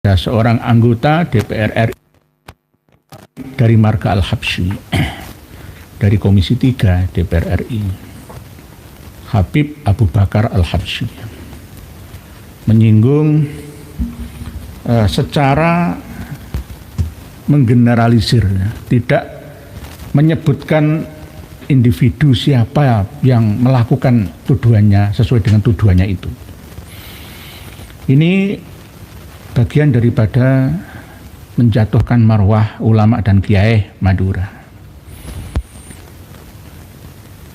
Ada seorang anggota DPR RI dari Marga Al-Habsyi, dari Komisi 3 DPR RI, Habib Abu Bakar Al-Habsyi, menyinggung secara menggeneralisir, tidak menyebutkan individu siapa yang melakukan tuduhannya sesuai dengan tuduhannya itu. Ini bagian daripada menjatuhkan marwah ulama dan kiai Madura.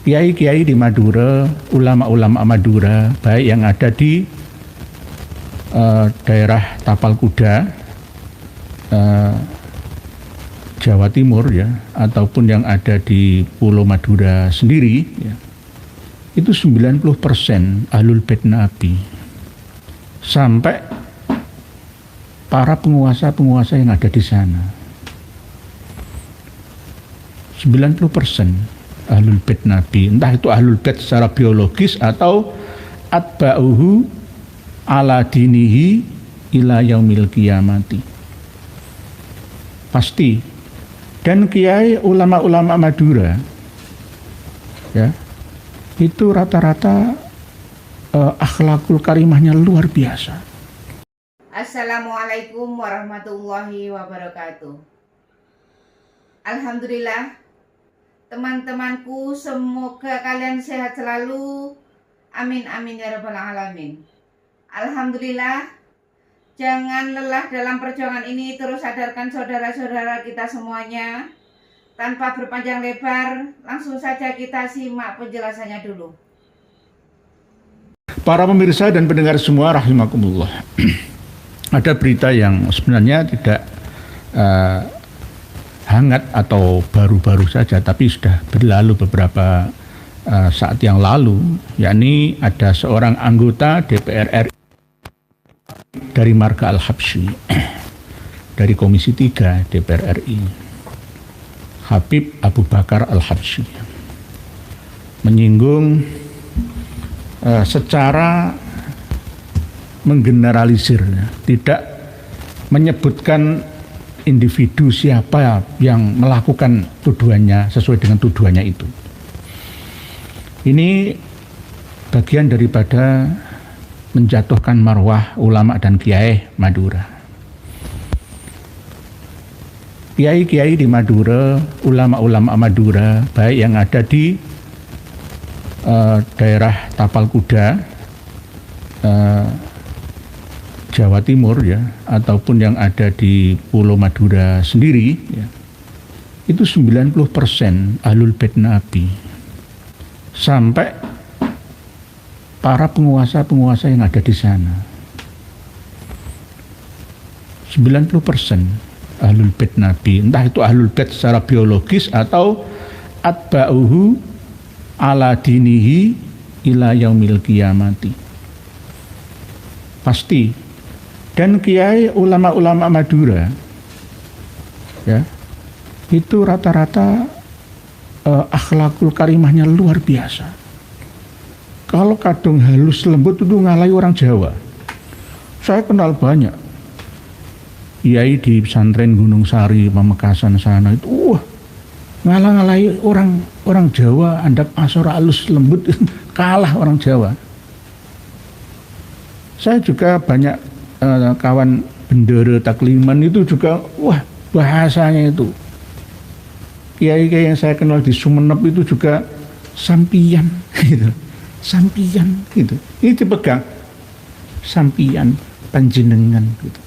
Kiai-kiai di Madura, ulama-ulama Madura, baik yang ada di daerah Tapal Kuda, Jawa Timur ya, ataupun yang ada di Pulau Madura sendiri ya, itu 90% ahlul bait Nabi, sampai para penguasa-penguasa yang ada di sana. 90% ahlul bait Nabi, entah itu ahlul bait secara biologis atau atba'uhu ala dinihi ila yaumil qiyamati. Pasti. Dan kiai ulama-ulama Madura ya, itu rata-rata akhlakul karimahnya luar biasa. Assalamualaikum warahmatullahi wabarakatuh. Alhamdulillah, teman-temanku, semoga kalian sehat selalu. Amin amin ya rabbal alamin. Alhamdulillah, jangan lelah dalam perjuangan ini. Terus sadarkan saudara-saudara kita semuanya. Tanpa berpanjang lebar, langsung saja kita simak penjelasannya dulu. Para pemirsa dan pendengar semua rahimakumullah. Ada berita yang sebenarnya tidak hangat atau baru-baru saja, tapi sudah berlalu beberapa saat yang lalu, yakni ada seorang anggota DPR RI dari Marga Al-Habsyi, dari Komisi 3 DPR RI, Habib Abu Bakar Al-Habsyi, menyinggung secara menggeneralisir, tidak menyebutkan individu siapa yang melakukan tuduhannya sesuai dengan tuduhannya itu. Ini bagian daripada menjatuhkan marwah ulama dan kiai Madura. Kiai-kiai di Madura, ulama-ulama Madura, baik yang ada di daerah Tapal Kuda, Jawa Timur ya, ataupun yang ada di Pulau Madura sendiri ya, itu 90% ahlul bait Nabi, sampai para penguasa-penguasa yang ada di sana. 90% ahlul bait Nabi, entah itu ahlul bait secara biologis atau atba'uhu ala dinihi ila yaumil qiyamati. Pasti. Dan kiai ulama-ulama Madura ya, itu rata-rata akhlakul karimahnya luar biasa. Kalau kadung halus lembut itu ngalai orang Jawa. Saya kenal banyak kiai di pesantren Gunung Sari, Pamekasan sana itu ngalah-ngalahi orang Jawa, andap asora halus lembut kalah orang Jawa. Saya juga banyak kawan bendera takliman itu juga, bahasanya itu. Kiai-kiai yang saya kenal di Sumenep itu juga sampian gitu. Sampian gitu. Ini dipegang sampian panjenengan gitu.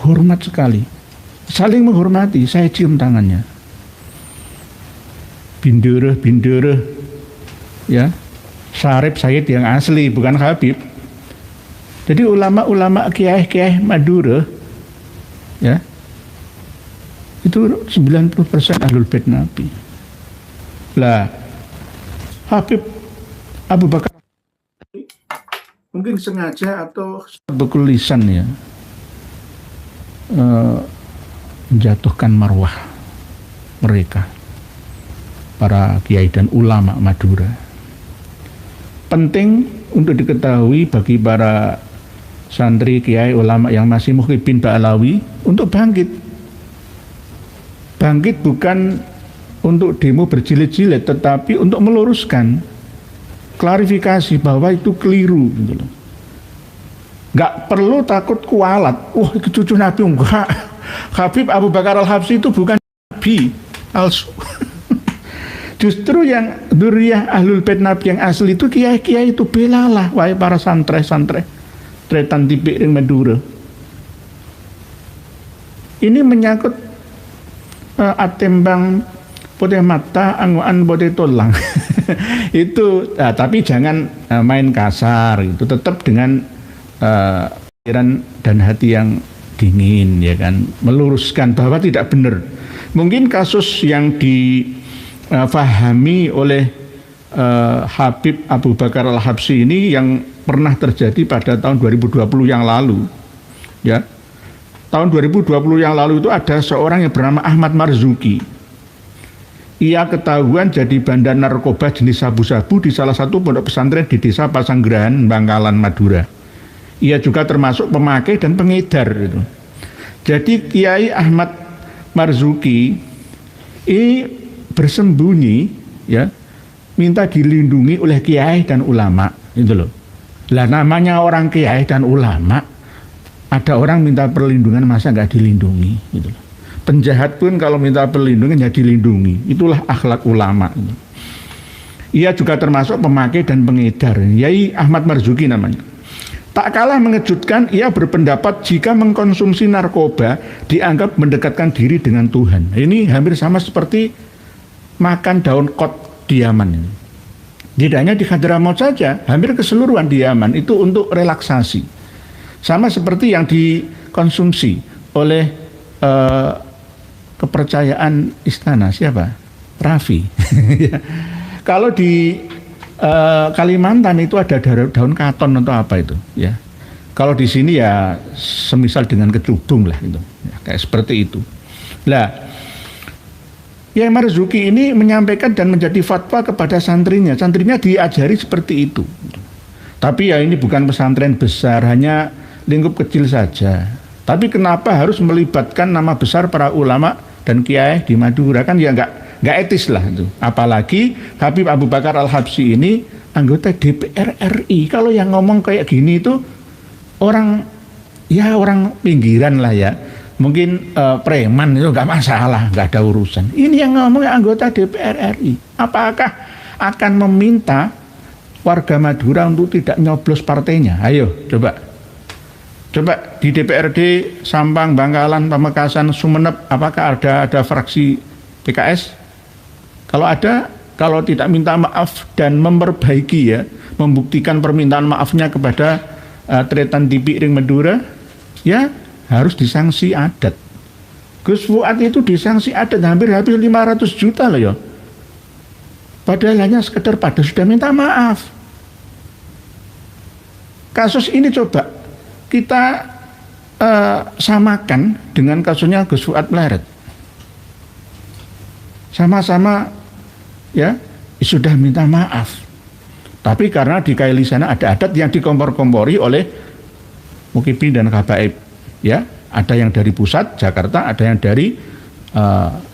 Hormat sekali. Saling menghormati, saya cium tangannya. Bindere ya. Syarif Said yang asli, bukan Habib. Jadi ulama-ulama kiai-kiai Madura ya, itu 90% ahlul bait Nabi. Lah Habib Abu Bakar mungkin sengaja atau sebekul lisan ya, menjatuhkan marwah mereka, para kiai dan ulama Madura. Penting untuk diketahui bagi para santri, kiai, ulama yang masih muhibin Ba'alawi untuk bangkit. Bangkit bukan untuk demo berjilid-jilid, tetapi untuk meluruskan, klarifikasi bahwa itu keliru gitu loh. Nggak perlu takut kualat. Wah, itu cucu Nabi. Enggak. Habib Abu Bakar Al-Habsyi itu bukan Nabi. Justru yang dzurriyyah Ahlul Bait Nabi yang asli itu kiai-kiai itu belalah wahai para santre-santre Tretan Tipik Ring Madura. Ini menyangkut atembang putih mata angguan putih tulang. Itu tapi jangan main kasar itu, tetap dengan pikiran dan hati yang dingin, ya kan, meluruskan bahwa tidak benar. Mungkin kasus yang difahami oleh Habib Abu Bakar Al-Habsyi ini yang pernah terjadi pada tahun 2020 yang lalu, ya. Tahun 2020 yang lalu itu ada seorang yang bernama Ahmad Marzuki. Ia ketahuan jadi bandar narkoba jenis sabu-sabu di salah satu pondok pesantren di desa Pasanggerahan, Bangkalan, Madura. Ia juga termasuk pemakai dan pengedar gitu. Jadi Kiai Ahmad Marzuki ini bersembunyi, ya, minta dilindungi oleh kiai dan ulama, itu loh. Lah namanya orang kiai dan ulama, ada orang minta perlindungan masa nggak dilindungi, gitu loh. Penjahat pun kalau minta perlindungan ya dilindungi. Itulah akhlak ulama. Ia juga termasuk pemakai dan pengedar. Kiai Ahmad Marzuki namanya. Tak kalah mengejutkan, ia berpendapat jika mengkonsumsi narkoba dianggap mendekatkan diri dengan Tuhan. Ini hampir sama seperti makan daun kot di Yaman ini. Tidak hanya di Hadramaut saja, hampir keseluruhan di Yaman itu untuk relaksasi. Sama seperti yang dikonsumsi oleh kepercayaan istana, siapa? Raffi. Kalau di Kalimantan itu ada daun katon atau apa itu, ya. Kalau di sini ya semisal dengan kecubung lah itu, ya, kayak seperti itu. Lah, Kiai Marzuki ini menyampaikan dan menjadi fatwa kepada santrinya. Santrinya diajari seperti itu. Tapi ya ini bukan pesantren besar, hanya lingkup kecil saja. Tapi kenapa harus melibatkan nama besar para ulama dan kiai di Madura? Kan ya nggak etis lah itu. Apalagi Habib Abu Bakar Al-Habsyi ini anggota DPR RI. Kalau yang ngomong kayak gini itu orang pinggiran lah ya. Mungkin preman itu nggak masalah, nggak ada urusan. Ini yang ngomong anggota DPR RI. Apakah akan meminta warga Madura untuk tidak nyoblos partainya? Ayo coba di DPRD Sampang, Bangkalan, Pamekasan, Sumeneb, apakah ada fraksi PKS? Kalau ada, kalau tidak minta maaf dan memperbaiki, ya, membuktikan permintaan maafnya kepada Tretan Tipik Ring Madura, ya harus disanksi adat. Gus Fuad itu disanksi adat hampir 500 juta loh ya. Padahal hanya sekedar pada sudah minta maaf. Kasus ini coba kita samakan dengan kasusnya Gus Fuad Pleret. Sama-sama ya sudah minta maaf. Tapi karena di Kaili sana ada adat yang dikompor-kompori oleh Mukibin dan Kabaib. Ya, ada yang dari pusat Jakarta, ada yang dari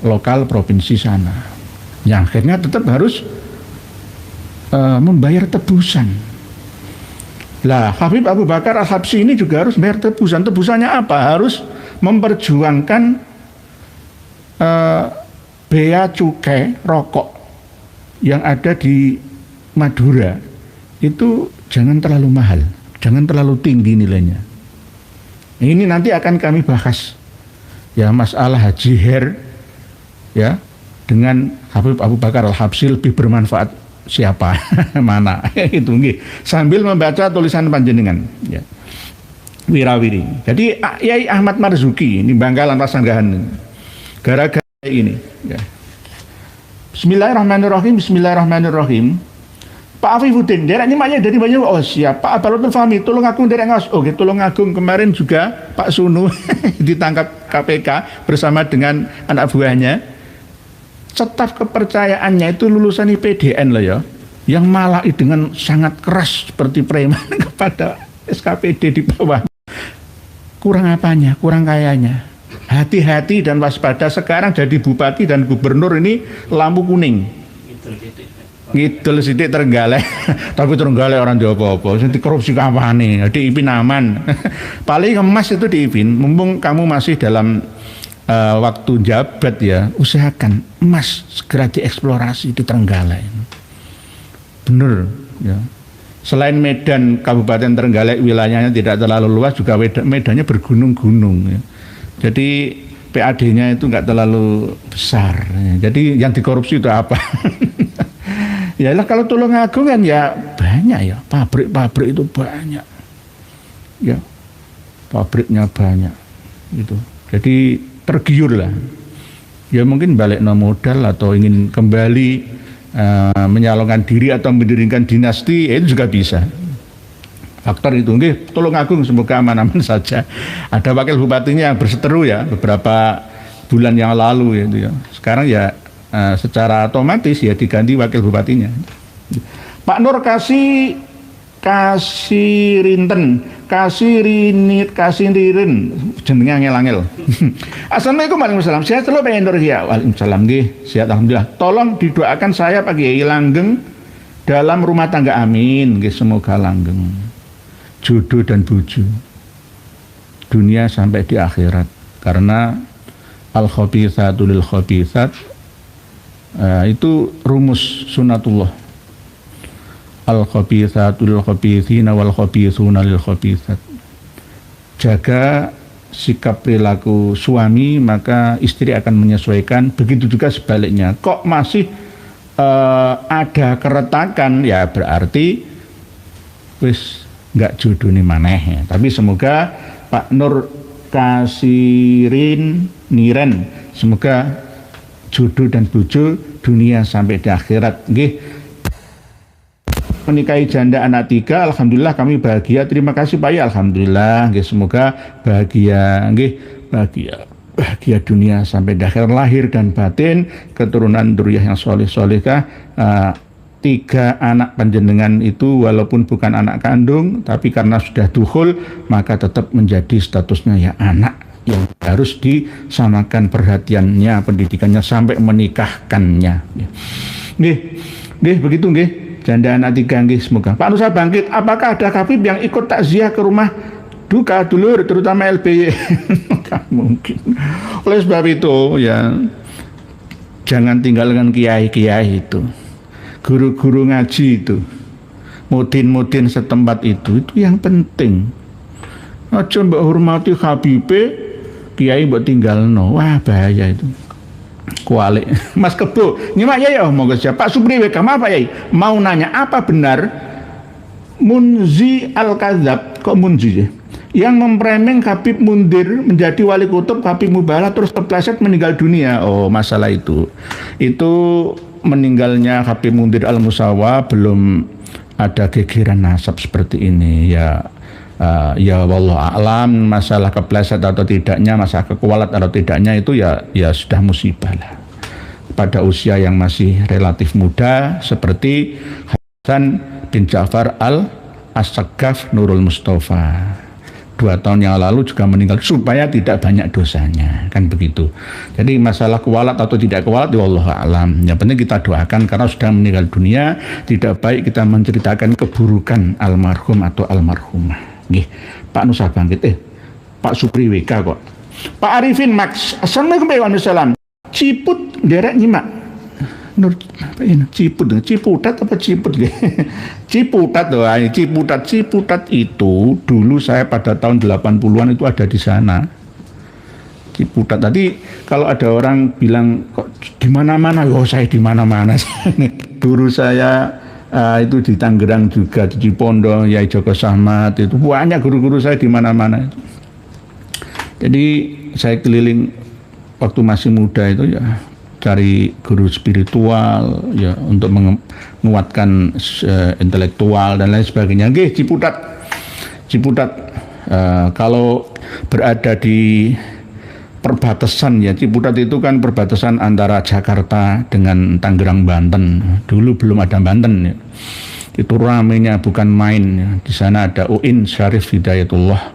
lokal provinsi sana. Yang akhirnya tetap harus membayar tebusan. Lah, Habib Abu Bakar Al-Habsyi ini juga harus bayar tebusan. Tebusannya apa? Harus memperjuangkan bea cukai rokok yang ada di Madura itu jangan terlalu mahal, jangan terlalu tinggi nilainya. Ini nanti akan kami bahas, ya, masalah Haji Her, ya, dengan Habib Abu Bakar Al-Habsyi lebih bermanfaat siapa mana itu nggih, sambil membaca tulisan panjenengan, ya, wirawiri. Jadi Kiai Ahmad Marzuki ini Bangkalan Pasanggahan gara-gara ini, ya. Bismillahirrahmanirrahim. Pak Afifuddin, derek nyimaknya dari banyak. Oh siap. Pak Abalotul Fahmi, tolong agung derek ngas. Oke, tolong agung. Kemarin juga Pak Sunu ditangkap KPK bersama dengan anak buahnya. Staf kepercayaannya itu lulusan IPDN loh ya, yang malah dengan sangat keras seperti preman kepada SKPD di bawah. kurang apanya? Kurang kayanya. Hati-hati dan waspada, sekarang jadi bupati dan gubernur ini lampu kuning. Ngidul sithik Trenggalek. Tapi Trenggalek orang Jawa apa-apa. Sing dikorupsi kapane, diipin aman. Paling emas itu diipin, mumpung kamu masih dalam waktu jabat ya, usahakan emas segera dieksplorasi di Trenggalek. Bener ya. Selain Medan, Kabupaten Trenggalek wilayahnya tidak terlalu luas, juga medannya bergunung-gunung ya. Jadi PAD-nya itu nggak terlalu besar ya. Jadi yang dikorupsi itu apa? Ya lah, kalau Tulungagung kan ya banyak ya, pabrik-pabrik itu banyak ya, pabriknya banyak gitu. Jadi tergiur lah ya, mungkin balik no modal atau ingin kembali menyalurkan diri atau mendirikan dinasti, itu juga bisa. Faktor itu, nggih, Tulungagung semoga aman-aman saja. Ada wakil bupatinya yang berseteru ya beberapa bulan yang lalu ya. Sekarang ya secara otomatis ya diganti wakil bupatinya. Pak Nur Kasiririn jenenge angel-angel. Assalamualaikum warahmatullahi wabarakatuh. Sehat selalu Pak Nur ya. Waalaikumsalam nggih, sehat alhamdulillah. Tolong didoakan saya Pak Kiai langgeng dalam rumah tangga, amin nggih, semoga langgeng. Jodoh dan bojo dunia sampai di akhirat, karena al-khabithatu lil khabithat, itu rumus sunatullah. Al-khabithatu lil khabithina wal khabithuna lil khabithat. Jaga sikap perilaku suami, maka istri akan menyesuaikan. Begitu juga sebaliknya. Kok masih ada keretakan, ya berarti wis nggak jodoh nih maneh ya. Tapi semoga Pak Nur Niren semoga jodoh dan bojo dunia sampai di akhirat nggih. Menikahi janda anak 3, alhamdulillah kami bahagia. Terima kasih Pak ya, alhamdulillah nggih, semoga bahagia nggih, bahagia dunia sampai di akhirat, lahir dan batin, keturunan dzurriyyah yang soleh-solehah. 3 anak panjenengan itu walaupun bukan anak kandung, tapi karena sudah dukhul maka tetap menjadi statusnya ya anak yang harus disamakan perhatiannya, pendidikannya sampai menikahkannya. Nggih, begitu nggih. Janda anak 3 nggih, semoga. Pak Nusa bangkit, apakah ada Habib yang ikut takziah ke rumah duka dulur terutama LBY? Nggak mungkin. Oleh sebab itu ya, jangan tinggalkan kiai-kiai itu, guru-guru ngaji itu, mudin-mudin setempat itu yang penting. Aja mbok hormati Habibe, kiai mbok tinggalno, wah bahaya itu. Kualik. Mas Kebo, nyimak ya monggo siapa Pak Supri WK, maaf Pak Yai, mau nanya apa benar Munzi Al-Kadzab, kok Munzi ya, yang memframing Habib Mundir menjadi wali kutub Habib Mubarak terus kepleset meninggal dunia? Oh, masalah itu meninggalnya Habib Mundir Al-Musawa belum ada gegeran nasab seperti ini ya. Ya wallahu a'lam, masalah kepleset atau tidaknya, masalah kekualat atau tidaknya itu ya sudah musibah lah pada usia yang masih relatif muda seperti Hasan bin Ja'far Al-As-Saqqaf Nurul Mustafa 2 tahun yang lalu juga meninggal supaya tidak banyak dosanya, kan begitu. Jadi masalah kualat atau tidak kualat ya wallahu a'lam, yang penting kita doakan karena sudah meninggal dunia. Tidak baik kita menceritakan keburukan almarhum atau almarhumah. Nggih, Pak Nusa bangkit, Pak Supri WK kok. Pak Arifin Max, assalamualaikum warahmatullahi wabarakatuh. Ciput derek nyimak. Nur apa ini? Ciputat apa Ciput? Ciputat loh, Ciputat itu dulu saya pada tahun 80-an itu ada di sana. Ciputat. Tadi kalau ada orang bilang kok di mana-mana, oh saya di mana-mana. Guru saya itu di Tangerang juga, di Cipondo, Yai Joko Sahmat, itu banyak guru-guru saya di mana-mana. Jadi saya keliling waktu masih muda itu ya cari guru spiritual ya untuk menguatkan intelektual dan lain sebagainya. Nggih, Ciputat kalau berada di perbatasan ya, Ciputat itu kan perbatasan antara Jakarta dengan Tangerang, Banten. Dulu belum ada Banten ya. Itu ramenya bukan main ya. Di sana ada UIN Syarif Hidayatullah.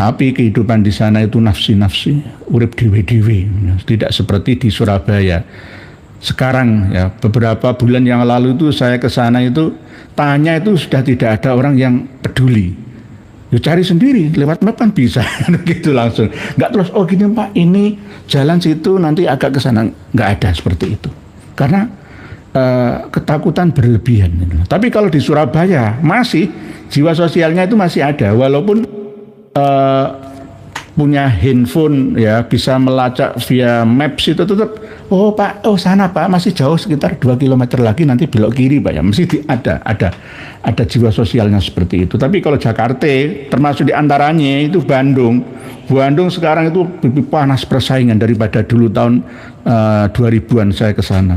Tapi kehidupan di sana itu nafsi-nafsi, urip dewe-dewe, tidak seperti di Surabaya. Sekarang ya, beberapa bulan yang lalu itu saya ke sana itu tanya itu sudah tidak ada orang yang peduli. Ya cari sendiri, lewat map kan bisa, gitu langsung. Nggak terus, oh gini Pak, ini jalan situ nanti agak ke sana, nggak ada seperti itu. Karena ketakutan berlebihan. Tapi kalau di Surabaya masih jiwa sosialnya itu masih ada, walaupun punya handphone ya bisa melacak via maps itu tetap, oh Pak, oh sana Pak, masih jauh sekitar 2 km lagi nanti belok kiri Pak ya, mesti ada jiwa sosialnya seperti itu. Tapi kalau Jakarta termasuk di antaranya itu Bandung sekarang itu lebih panas persaingan daripada dulu tahun 2000-an saya ke sana.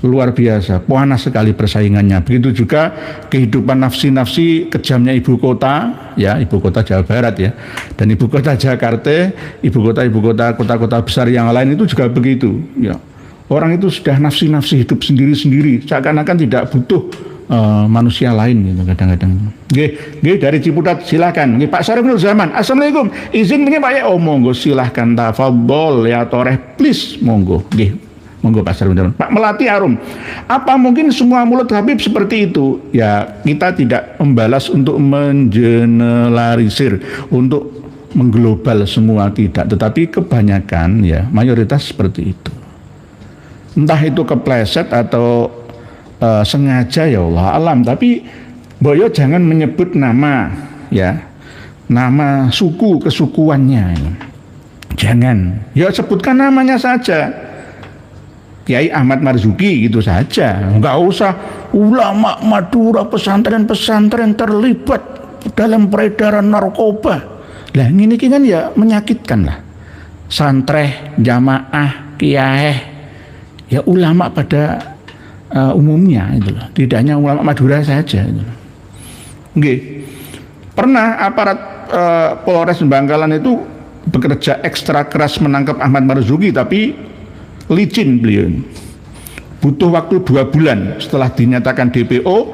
Luar biasa, panas sekali persaingannya. Begitu juga kehidupan nafsi-nafsi kejamnya ibu kota, ya ibu kota Jawa Barat ya, dan ibu kota Jakarta, ibu kota kota-kota besar yang lain itu juga begitu. Ya, orang itu sudah nafsi-nafsi hidup sendiri-sendiri, seakan-akan tidak butuh manusia lain gitu kadang-kadang. Nggih, dari Ciputat silakan. Nggih, Pak Syarif Nur Zaman. Assalamualaikum. Izin ini Pak ya, oh monggo silahkan tafadhol ya toreh please monggo. Nggih. Monggo Pak Syarif. Pak Melati Arum, apa mungkin semua mulut Habib seperti itu? Ya, kita tidak membalas untuk mengeneralisir, untuk mengglobal semua tidak, tetapi kebanyakan ya mayoritas seperti itu. Entah itu kepleset atau sengaja ya Allah alam, tapi boyo jangan menyebut nama ya, nama suku kesukuannya. Jangan. Ya sebutkan namanya saja. Kiai Ahmad Marzuki gitu saja, nggak usah ulama Madura pesantren-pesantren terlibat dalam peredaran narkoba. Lah ini kan ya menyakitkan lah. Santreh, jamaah, kiai, ya ulama pada umumnya itu loh. Tidak hanya ulama Madura saja. Itu. Nggih. Pernah aparat Polres Bangkalan itu bekerja ekstra keras menangkap Ahmad Marzuki, tapi licin beliau. Butuh waktu 2 bulan setelah dinyatakan DPO.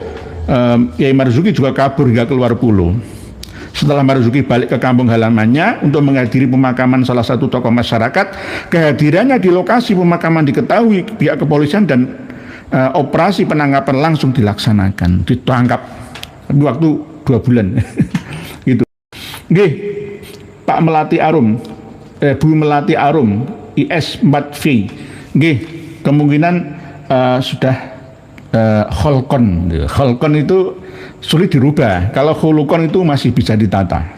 Kiai Marzuki juga kabur hingga keluar pulau. Setelah Marzuki balik ke kampung halamannya untuk menghadiri pemakaman salah satu tokoh masyarakat, kehadirannya di lokasi pemakaman diketahui pihak kepolisian dan operasi penangkapan langsung dilaksanakan. Ditangkap waktu 2 bulan. Gitu. Nggih, Pak Melati Arum, Bu Melati Arum, IS 4V, nggih, kemungkinan sudah kholkon. Kholkon itu sulit dirubah. Kalau khulukon itu masih bisa ditata.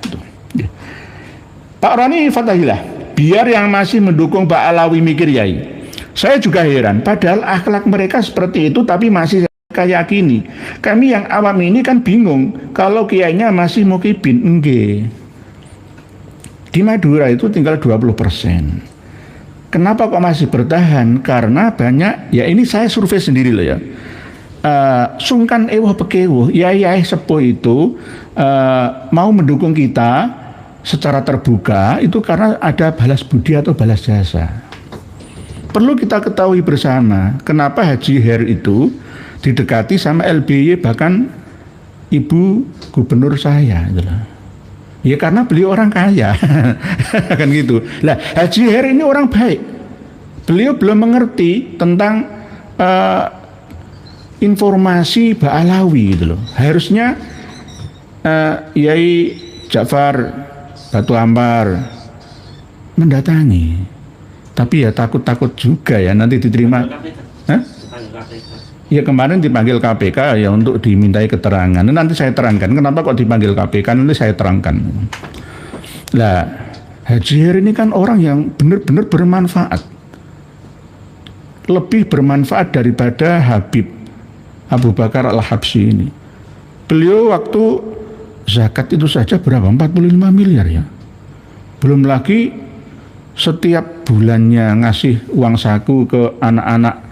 Pak Rani Fatahillah, biar yang masih mendukung Pak Alawi mikir yai. Saya juga heran, padahal akhlak mereka seperti itu tapi masih saya yakini. Kami yang awam ini kan bingung kalau kiainya masih mukibin. Nggih. Di Madura itu tinggal 20%. Kenapa kok masih bertahan? Karena banyak, ya ini saya survei sendiri loh ya. Sungkan ewoh pekewuh, yai sepuh itu mau mendukung kita secara terbuka itu karena ada balas budi atau balas jasa. Perlu kita ketahui bersama, kenapa Haji Her itu didekati sama LBY bahkan ibu gubernur saya gitu loh. Ya karena beliau orang kaya. Kan gitu. Lah Haji Her ini orang baik. Beliau belum mengerti tentang informasi Ba'alawi gitu loh. Harusnya Yai Ja'far Batu Ampar mendatangi. Tapi ya takut-takut juga ya nanti diterima. Hah? Ya kemarin dipanggil KPK ya untuk dimintai keterangan. Nanti saya terangkan kenapa kok dipanggil KPK, nanti saya terangkan. Lah, Haji Her ini kan orang yang benar-benar bermanfaat. Lebih bermanfaat daripada Habib Abu Bakar Al-Habsyi ini. Beliau waktu zakat itu saja berapa? 45 miliar ya. Belum lagi setiap bulannya ngasih uang saku ke anak-anak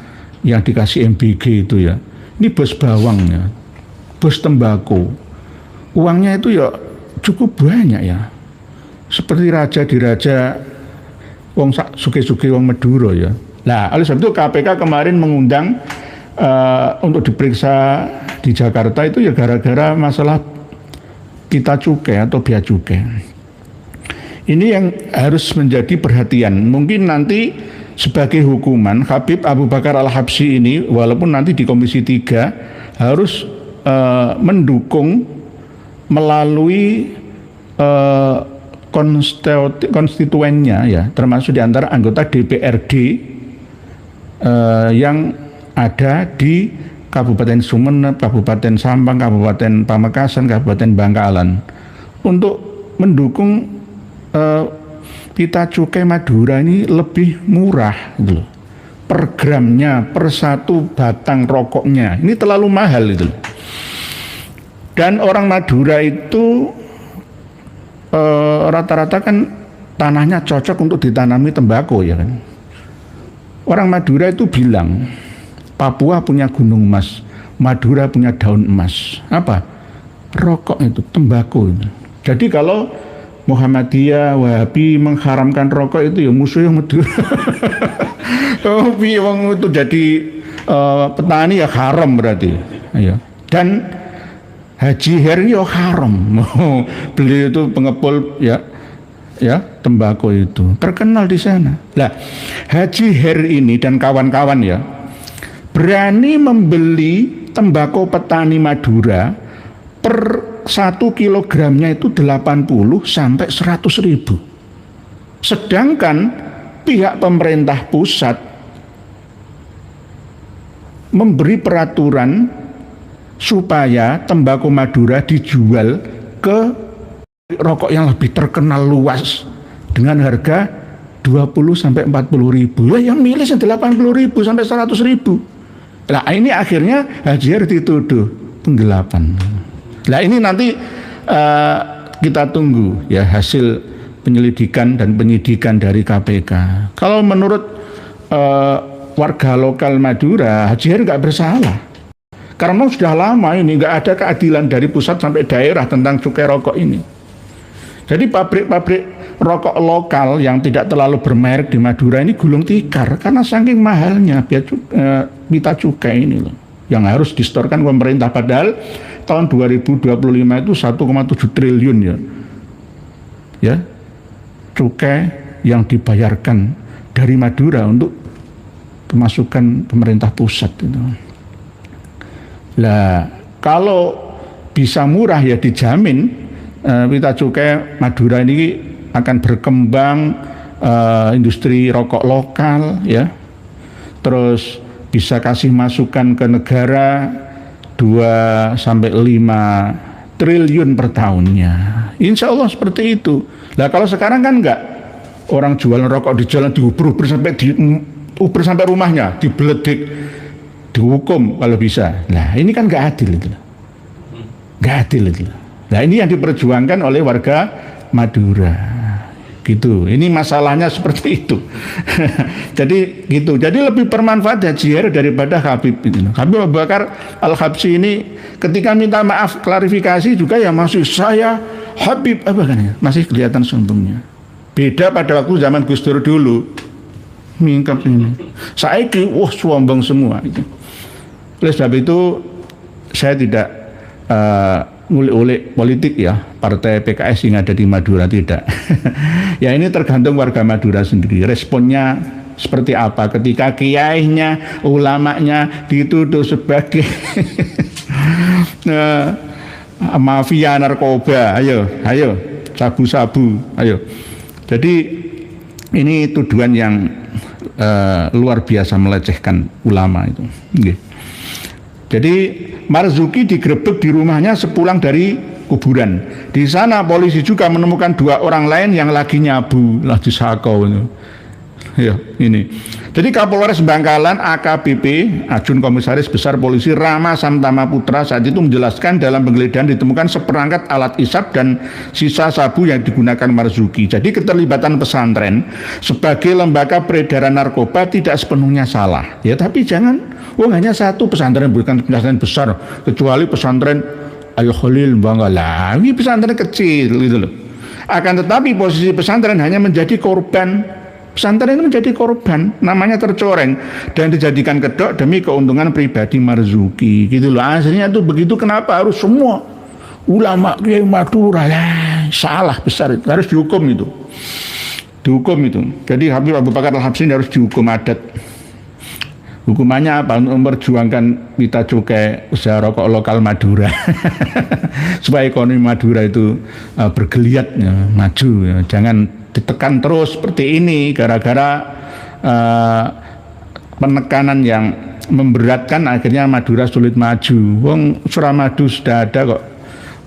yang dikasih MBG itu ya. Ini bos bawangnya, bos tembakau. Uangnya itu ya cukup banyak ya. Seperti raja di raja wong suke-suke wong Madura ya. Nah, oleh sebab itu KPK kemarin mengundang untuk diperiksa di Jakarta itu ya gara-gara masalah pita cukai atau bea cukai. Ini yang harus menjadi perhatian. Mungkin nanti sebagai hukuman Habib Abu Bakar Al-Habsyi ini walaupun nanti di Komisi 3 harus mendukung melalui konstituennya ya, termasuk di antara anggota DPRD yang ada di Kabupaten Sumeneb, Kabupaten Sampang, Kabupaten Pamekasan, Kabupaten Bangkalan untuk mendukung pita cukai Madura ini lebih murah gitu loh. Per gramnya, per satu batang rokoknya ini terlalu mahal itu loh. Dan orang Madura itu rata-rata kan tanahnya cocok untuk ditanami tembakau ya kan. Orang Madura itu bilang Papua punya gunung emas, Madura punya daun emas. Apa? Rokok itu, tembakau itu. Jadi kalau Muhammadiyah, Wahabi mengharamkan rokok itu ya musuh yang Madura. Wong itu jadi petani ya haram berarti. Ya. Dan Haji Her ya haram. Beliau itu pengepul ya tembakau itu terkenal di sana. Lah Haji Her ini dan kawan-kawan ya berani membeli tembakau petani Madura per 1 kilogramnya itu 80 sampai 100 ribu. Sedangkan pihak pemerintah pusat memberi peraturan supaya tembakau Madura dijual ke rokok yang lebih terkenal luas dengan harga 20 sampai 40 ribu. Lah yang milih 80 ribu sampai 100 ribu. Nah ini akhirnya Haji Her dituduh penggelapan. Nah ini nanti kita tunggu ya hasil penyelidikan dan penyidikan dari KPK. Kalau menurut warga lokal Madura, Haji Her nggak bersalah. Karena sudah lama ini nggak ada keadilan dari pusat sampai daerah tentang cukai rokok ini. Jadi pabrik-pabrik rokok lokal yang tidak terlalu bermerek di Madura ini gulung tikar karena saking mahalnya pita cukai ini loh, yang harus distorkan pemerintah. Padahal tahun 2025 itu 1,7 triliun ya cukai yang dibayarkan dari Madura untuk pemasukan pemerintah pusat itu. Lah kalau bisa murah ya dijamin pita cukai Madura ini akan berkembang, industri rokok lokal ya, terus bisa kasih masukan ke negara 2 sampai 5 triliun per tahunnya. Insya Allah seperti itu. Nah kalau sekarang kan enggak, orang jualan rokok di jalan diuber-uber sampai rumahnya, dibeledik, dihukum kalau bisa. Nah ini kan enggak adil itu, enggak adil itu. Nah ini yang diperjuangkan oleh warga Madura gitu. Ini masalahnya seperti itu. Jadi gitu. Jadi lebih bermanfaat Haji Her daripada Habib itu. Habib Abu Bakar Al-Habsyi ini ketika minta maaf klarifikasi juga ya masih saya Habib apa kan ya, masih kelihatan sombongnya. Beda pada waktu zaman Gus Dur dulu. Mingkap ini. Saiki sombong semua itu. Oleh sebab itu saya tidak ngulik-ulik politik ya partai PKS yang ada di Madura, tidak. Ya ini tergantung warga Madura sendiri responnya seperti apa ketika kiainya, ulamanya dituduh sebagai mafia narkoba. Ayo sabu-sabu, ayo. Jadi ini tuduhan yang luar biasa melecehkan ulama itu. Okay. Jadi Marzuki digerebek di rumahnya sepulang dari kuburan. Di sana polisi juga menemukan 2 orang lain yang lagi nyabu, lagi sakau itu. Ya, ini. Jadi Kapolres Bangkalan AKBP Ajun Komisaris Besar Polisi Rama Samtama Putra saat itu menjelaskan dalam penggeledahan ditemukan seperangkat alat isap dan sisa sabu yang digunakan Marzuki. Jadi keterlibatan pesantren sebagai lembaga peredaran narkoba tidak sepenuhnya salah. Ya tapi jangan hanya satu pesantren, bukan pesantren besar, kecuali pesantren Ayo Khalil Bangkalan. Ini pesantren kecil gitu loh. Akan tetapi posisi pesantren hanya menjadi korban. Pesantren itu menjadi korban, namanya tercoreng dan dijadikan kedok demi keuntungan pribadi Marzuki gitu loh. Aslinya tuh begitu, kenapa harus semua ulama Kiai Madura lah salah besar, itu harus dihukum itu. Dihukum itu. Jadi Habib Abu Bakar Al-Habsyi harus dihukum adat. Hukumannya apa? Untuk memperjuangkan pita cukai usaha rokok lokal Madura. Supaya ekonomi Madura itu bergeliat ya, maju ya. Jangan ditekan terus seperti ini gara-gara penekanan yang memberatkan, akhirnya Madura sulit maju. Wong Suramadu sudah ada kok,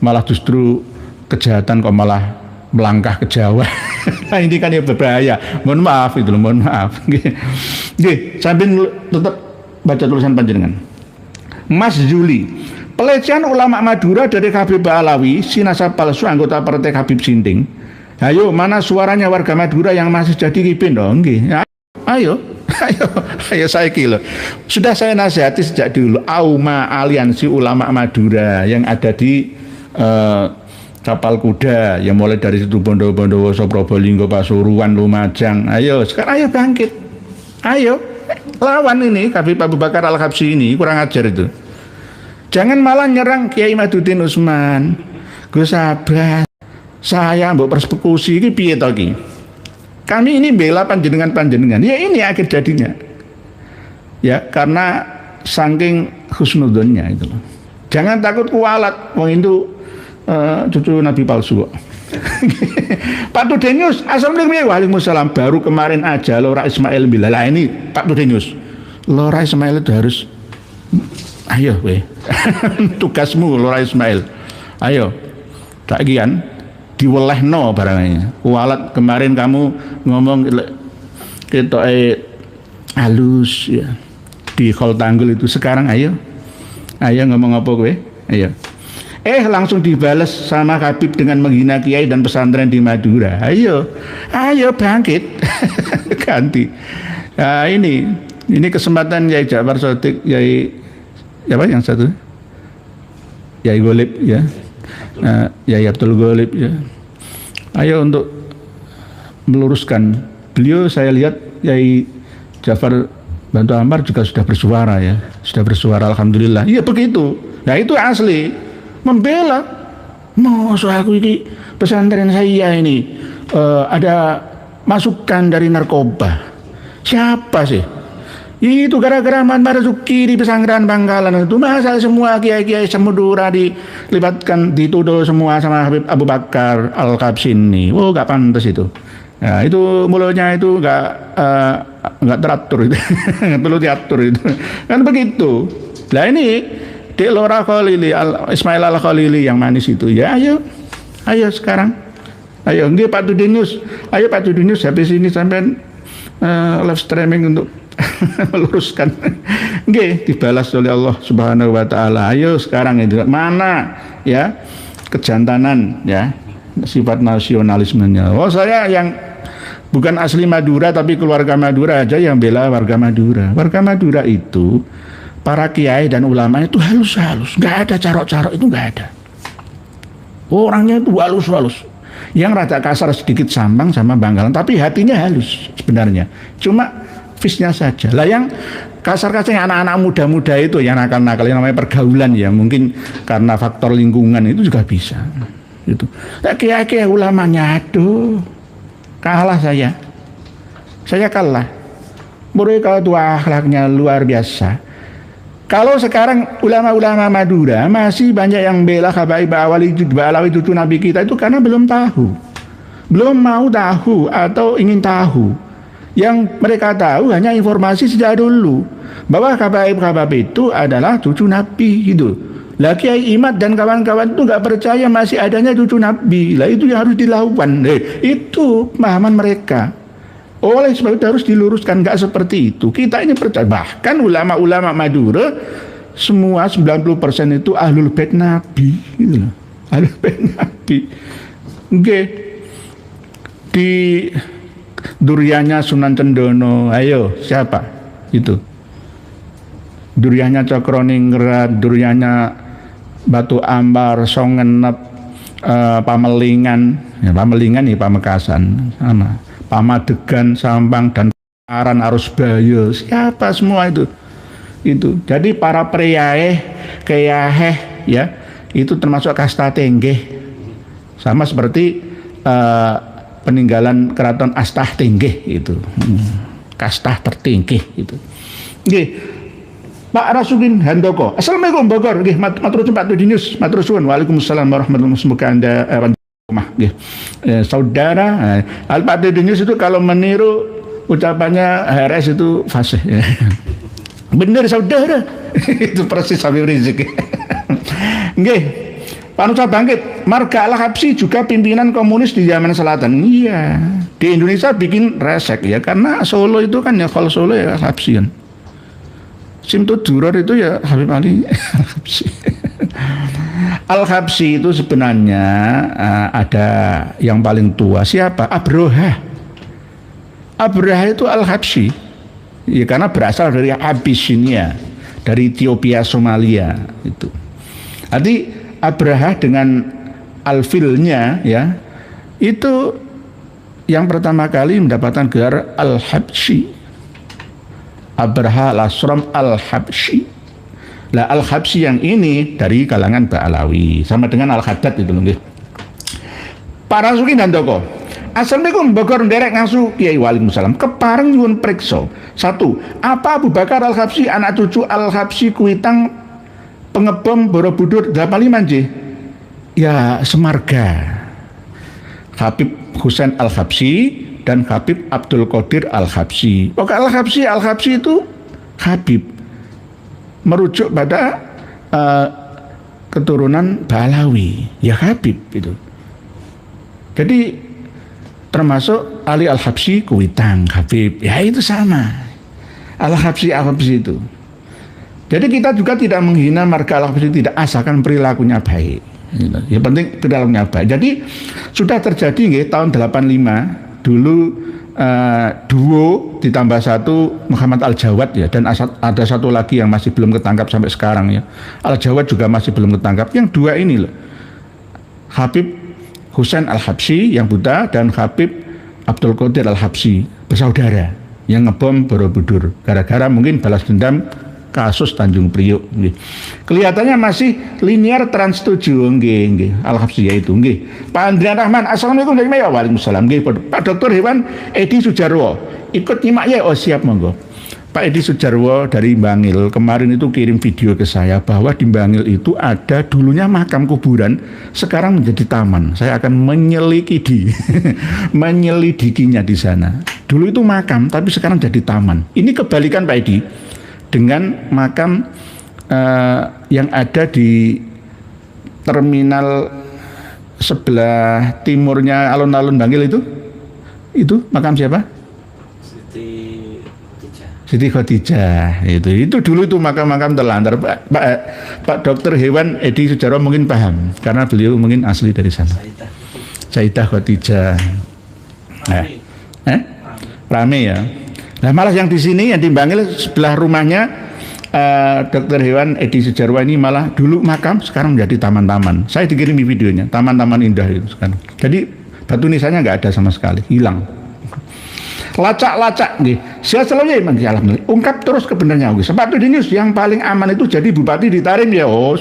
malah justru kejahatan kok malah melangkah ke Jawa. Nah, ini kan ya berbahaya. Mohon maaf itu loh, mohon maaf. Nggih, sambil tetap baca tulisan panjenengan. Mas Juli, pelecehan ulama Madura dari Habib Alawi, sinasab palsu anggota partai Habib Sinting. Ayo, mana suaranya warga Madura yang masih jadi kipin dong? Nggih. Ayo saya kilo. Sudah saya nasihati sejak dulu. AUMA, Aliansi Ulama Madura, yang ada di Kapal Kuda, yang mulai dari situ Bondowoso, Probolinggo, Pasuruan, Lumajang. Ayo sekarang, ayo bangkit, ayo lawan ini Habib Abu Bakar Al-Habsyi ini, kurang ajar itu. Jangan malah nyerang Kiai Maduddin Usman. Gus Abbas, saya mbok persekusi iki piye to iki? Kami ini bela panjenengan. Ya ini akhir jadinya. Ya karena saking husnudzonnya itu. Jangan takut kualat, wong itu cucu Nabi palsu kok. Pak Tudenius, assalamualaikum. Waalaikumsalam. Baru kemarin aja Lora Ismail bilang, lah ini Pak Tudenius, Lora Ismail itu harus, ayo weh, tugasmu Lora Ismail, ayo, tak gian, diwelehno barangnya. Kualat kemarin kamu ngomong kita halus ya di Khol Tanggul itu, sekarang ayo ngomong apa kowe, ayo. Langsung dibalas sama Habib dengan menghina kiai dan pesantren di Madura. Ayo bangkit. Ganti. Nah, ini kesempatan Yai Ja'far Shadiq, Yai apa yang satu? Yai Golib ya. Yai Abdul Golib ya. Ayo untuk meluruskan. Beliau saya lihat Yai Ja'far Bantu Ammar juga sudah bersuara ya. Sudah bersuara, alhamdulillah. Iya begitu. Nah itu asli. Membela, masa aku ini pesantren saya ini ada masukan dari narkoba. Siapa sih? Itu gara-gara Ahmad Marzuki di pesantren Bangkalan itu, masa semua kiai-kiai Semudura dilibatkan, dituduh semua sama Habib Abu Bakar Al-Habsyi ini. Oh, gak pantas itu. Nah, itu mulutnya itu nggak teratur itu, nggak perlu diatur itu. Kan begitu. Nah ini Dek Lora Khalili, Ismail Al-Khalili yang manis itu ya, ayo sekarang, ayo nggih Pak Tudenius, ayo Pak Tudenius habis ini sampai live streaming untuk meluruskan, nggih dibalas oleh Allah Subhanahu Wa Taala. Ayo sekarang itu mana ya kejantanan ya sifat nasionalismenya. Oh saya yang bukan asli Madura tapi keluarga Madura aja yang bela warga Madura. Warga Madura itu para kiai dan ulama itu halus-halus, nggak ada carok-carok, itu nggak ada. Orangnya itu halus-halus. Yang rada kasar sedikit sambang sama Bangkalan, tapi hatinya halus sebenarnya. Cuma face-nya saja. Lah yang kasar-kasar anak-anak muda-muda itu yang nakal-nakal, yang namanya pergaulan ya, mungkin karena faktor lingkungan itu juga bisa. Gitu. Nah, kiai-kiai ulamanya, aduh, kalah saya. Saya kalah. Mereka itu akhlaknya luar biasa. Kalau sekarang ulama-ulama Madura masih banyak yang bela Habaib Alawi cucu Nabi kita itu karena belum tahu. Belum mau tahu atau ingin tahu. Yang mereka tahu hanya informasi sejak dulu bahwa Habaib itu adalah cucu Nabi gitu. Lah Kiai Imad dan kawan-kawan itu nggak percaya masih adanya cucu Nabi. Lah itu yang harus dilakukan. Itu pemahaman mereka. Oleh sebab itu harus diluruskan, nggak seperti itu. Kita ini percaya, bahkan ulama-ulama Madura semua 90% itu ahlul bait Nabi gitu loh. Ahlul bait Nabi. Oke. Di duriannya Sunan Cendono, ayo siapa? Itu. Duriannya Cokroningrat, duriannya Batu Ambar, Songenep, Pamelingan, ya Pamelingan nih Pamekasan sama. Pamadegan, Sampang dan Aran Arus Bayo, siapa semua itu. Jadi para priyae, keyaheh ya, itu termasuk kasta tenggeh. Sama seperti peninggalan keraton Astah Tinggih itu. Kastah tertingkih itu. Nggih. Pak Rasudin Handoko. Assalamualaikum Bogor. Nggih, matur nuwun Pak Tudinius. Matur suwun. Waalaikumsalam warahmatullahi wabarakatuh. Semoga Anda rumah nggih. Saudara, Al Pak Tudinius itu kalau meniru ucapannya HRS itu fasih. Bener saudara. Itu persis Habib Rizik. Nggih. Panuca Bangkit, Marga Al-Habsyi juga pimpinan komunis di zaman selatan. Iya. Di Indonesia bikin resek ya, karena Solo itu kan ya, kalau Solo ya Al-Habsyi kan. Simtud Duror itu ya Habib Ali Al-Habsyi. Al-Habsyi itu sebenarnya ada yang paling tua. Siapa? Abroha. Abroha itu Al-Habsyi. Ya karena berasal dari Abyssinia, dari Ethiopia, Somalia itu. Jadi Abraha dengan alfilnya ya itu yang pertama kali mendapatkan gelar Al-Habsyi. Abraha al-Asram Al-Habsyi. Lah Al-Habsyi yang ini dari kalangan Ba'alawi, sama dengan Al-Haddad itu nggih. Pak Rasuki Handoko. Assalamualaikum Bogor nderek ngasu Kiai. Waalaikumsalam. Kepareng nyuwun priksa. 1. Apa Abu Bakar Al-Habsyi anak cucu Al-Habsyi Kuitang pengebom Borobudur 85 nggih? Ya semarga. Habib Husain Al-Habsyi dan Habib Abdul Qadir Al-Habsyi. Pokok Al-Habsyi itu Habib, merujuk pada keturunan Ba'alawi, ya Habib itu. Jadi termasuk Ali Al-Habsyi Kuitang Habib, ya itu sama. Al-Habsyi itu. Jadi kita juga tidak menghina marga Al-Habsyi, tidak, asalkan perilakunya baik. Yang penting perilakunya baik. Jadi sudah terjadi nggih tahun 85 dulu duo ditambah satu Muhammad Al-Jawad ya, dan ada satu lagi yang masih belum ketangkap sampai sekarang ya. Al-Jawad juga masih belum ketangkap. Yang dua ini loh, Habib Husain Al-Habsyi yang buta dan Habib Abdul Qadir Al-Habsyi, bersaudara yang ngebom Borobudur gara-gara mungkin balas dendam kasus Tanjung Priok nggih. Kelihatannya masih linear Trans 7 nggih Al-Habsyi itu nggih. Pak Andrian Rahman, Assalamualaikum warahmatullahi wabarakatuh. Waalaikumsalam nggih. Pak Dr. Hewan Edi Sujarwo ikut nyimak ya? Oh siap monggo. Pak Edi Sujarwo dari Bangil kemarin itu kirim video ke saya bahwa di Bangil itu ada dulunya makam kuburan, sekarang menjadi taman. Saya akan menyelidikinya di sana. Dulu itu makam tapi sekarang jadi taman. Ini kebalikan Pak Edi dengan makam yang ada di terminal sebelah timurnya alun-alun Bangil itu makam siapa? Siti Khadijah. Itu dulu itu makam-makam terlantar. Pak Dr. Hewan Edi Sujarwo mungkin paham karena beliau mungkin asli dari sana. Sayyidah Khadijah. Rame ya. Nah malah yang di sini yang di Bangil sebelah rumahnya Dr. Hewan Edi Sujarwo ini malah dulu makam, sekarang menjadi taman-taman. Saya dikirimi videonya, taman-taman indah itu sekarang. Jadi batu nisannya nggak ada sama sekali, hilang. Lacak-lacak nggih. Sehat selalu ya alhamdulillah. Ungkap terus kebenarannya nggih. Sepatu Dinius yang paling aman itu jadi bupati di Tarim ya. Oh,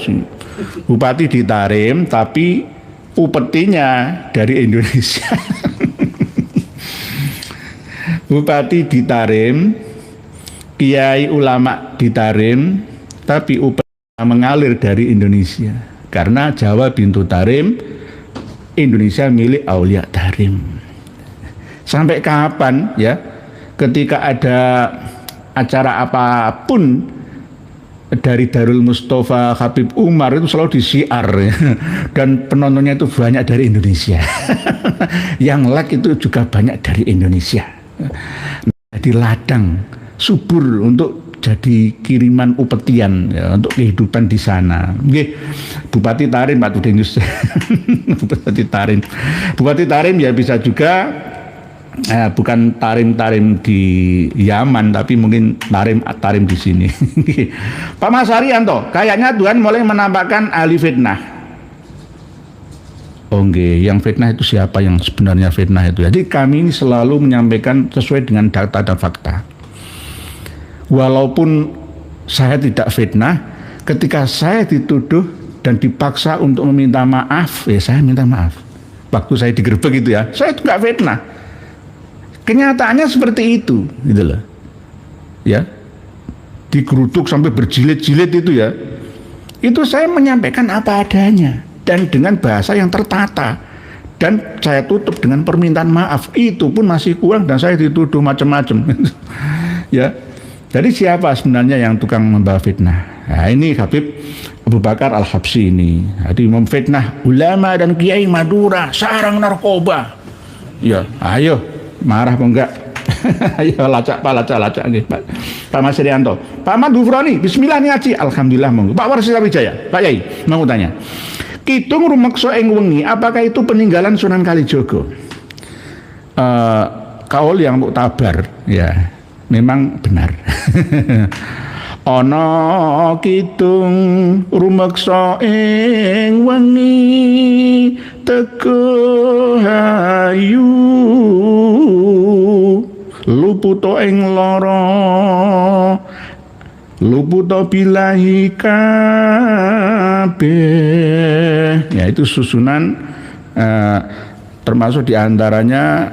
bupati di Tarim tapi upetinya dari Indonesia. Bupati di Tarim, kiai ulama di Tarim, tapi upetinya mengalir dari Indonesia. Karena Jawa bintu Tarim, Indonesia milik Aulia Tarim. Sampai kapan ya ketika ada acara apapun dari Darul Mustafa Habib Umar itu selalu disiar ya. Dan penontonnya itu banyak dari Indonesia. Yang like itu juga banyak dari Indonesia. Jadi ladang subur untuk jadi kiriman upetian ya, untuk kehidupan di sana. Nggih, Bupati Tarim Pak Tudinus. Bupati Tarim ya bisa juga bukan Tarim di Yaman tapi mungkin Tarim di sini. Pak Mas Haryanto, kayaknya Tuhan mulai menampakkan ahli fitnah. Oh nggih, yang fitnah itu siapa yang sebenarnya fitnah itu? Jadi kami ini selalu menyampaikan sesuai dengan data dan fakta. Walaupun saya tidak fitnah, ketika saya dituduh dan dipaksa untuk meminta maaf, ya saya minta maaf. waktu saya digerebek itu ya, saya itu nggak fitnah. Kenyataannya seperti itu, gitu loh. Ya, digeruduk sampai berjilid-jilid itu ya, itu saya menyampaikan apa adanya dan dengan bahasa yang tertata, dan saya tutup dengan permintaan maaf. Itu pun masih kurang dan saya dituduh macam-macam. Ya, jadi siapa sebenarnya yang tukang membawa fitnah? Nah, ini Habib Abu Bakar Al-Habsyi ini. Jadi memfitnah ulama dan kiai Madura, sarang narkoba. Ya, ayo marah apa enggak? Ayo lacak nih Pak Mas Rianto, Pak Ahmad Ghufrani, bismillah nih ngaji, alhamdulillah monggo. Pak Warsita Wijaya, Pak Yai, mau tanya. Kidung rumeksa ing wengi, apakah itu peninggalan Sunan Kalijaga? Kaul yang muktabar, ya, memang benar. Ana kidung rumeksa ing wengi teko hayu luputo ing lara luputo bilahi kabeh. Ya, itu susunan termasuk diantaranya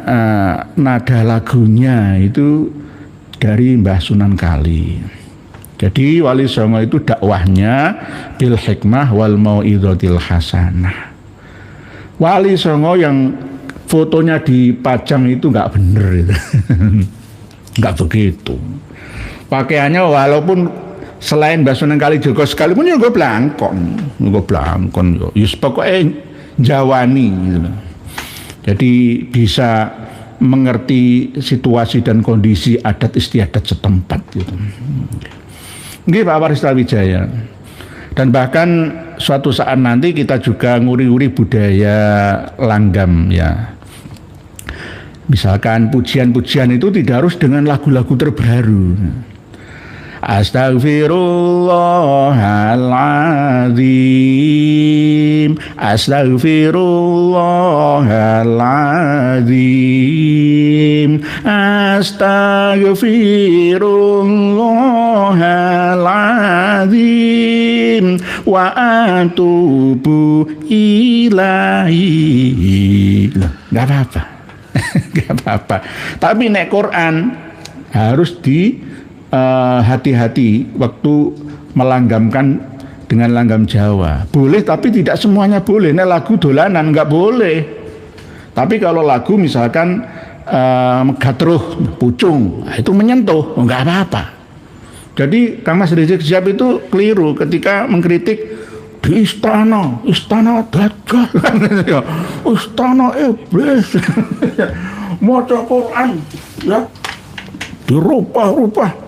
nada lagunya itu dari Mbah Sunan Kali. Jadi Wali Songo itu dakwahnya bil hikmah wal mau'izatil hasanah. Wali Songo yang fotonya dipajang itu nggak bener itu. Nggak begitu. Pakaiannya walaupun selain Mbah Sunan Kalijaga sekalipun ya gue blangkon yo. Yus pokoknya Jawani gitu. Jadi bisa mengerti situasi dan kondisi adat istiadat setempat gitu. Nggih Pak Warsita Wijaya. Dan bahkan suatu saat nanti kita juga nguri-nguri budaya langgam ya. Misalkan pujian-pujian itu tidak harus dengan lagu-lagu terbaru. Astaghfirullahaladzim, astaghfirullahaladzim, astaghfirullahaladzim, wa atubu ilaihi. Nggak apa-apa. Nggak apa-apa. Tapi nek Quran harus hati-hati waktu melanggamkan dengan langgam Jawa. Boleh tapi tidak semuanya boleh. Nek lagu dolanan nggak boleh. Tapi kalau lagu misalkan megatruh, pucung, itu menyentuh, nggak apa-apa. Jadi Kang Mas Rizik Syihab itu keliru ketika mengkritik di istana Dajjal, istana iblis, maca Quran, ya dirubah-rubah.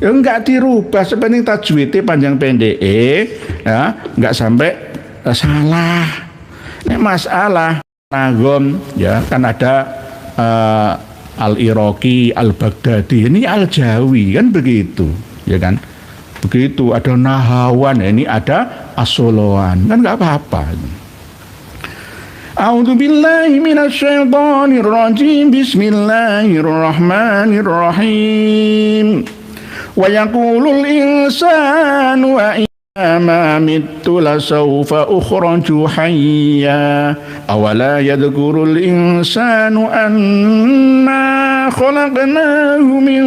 Ya enggak dirubah, sepenting tajwidnya panjang pendek, ya enggak sampai salah. Ini masalah nagom, ya kan ada Al-Iraqi, Al-Baghdadi, ini Al-Jawi kan begitu, ya kan? Begitu ada Nahawan, ini ada As-Soloan, kan enggak apa-apa. A'udzu billahi minasyaitonir rajim. Bismillahirrahmanirrahim. Wa yaqulul insanu wa ma mittu lasawfa ukhraju hayya awala yadhkurul insanu anna khalaqnahu min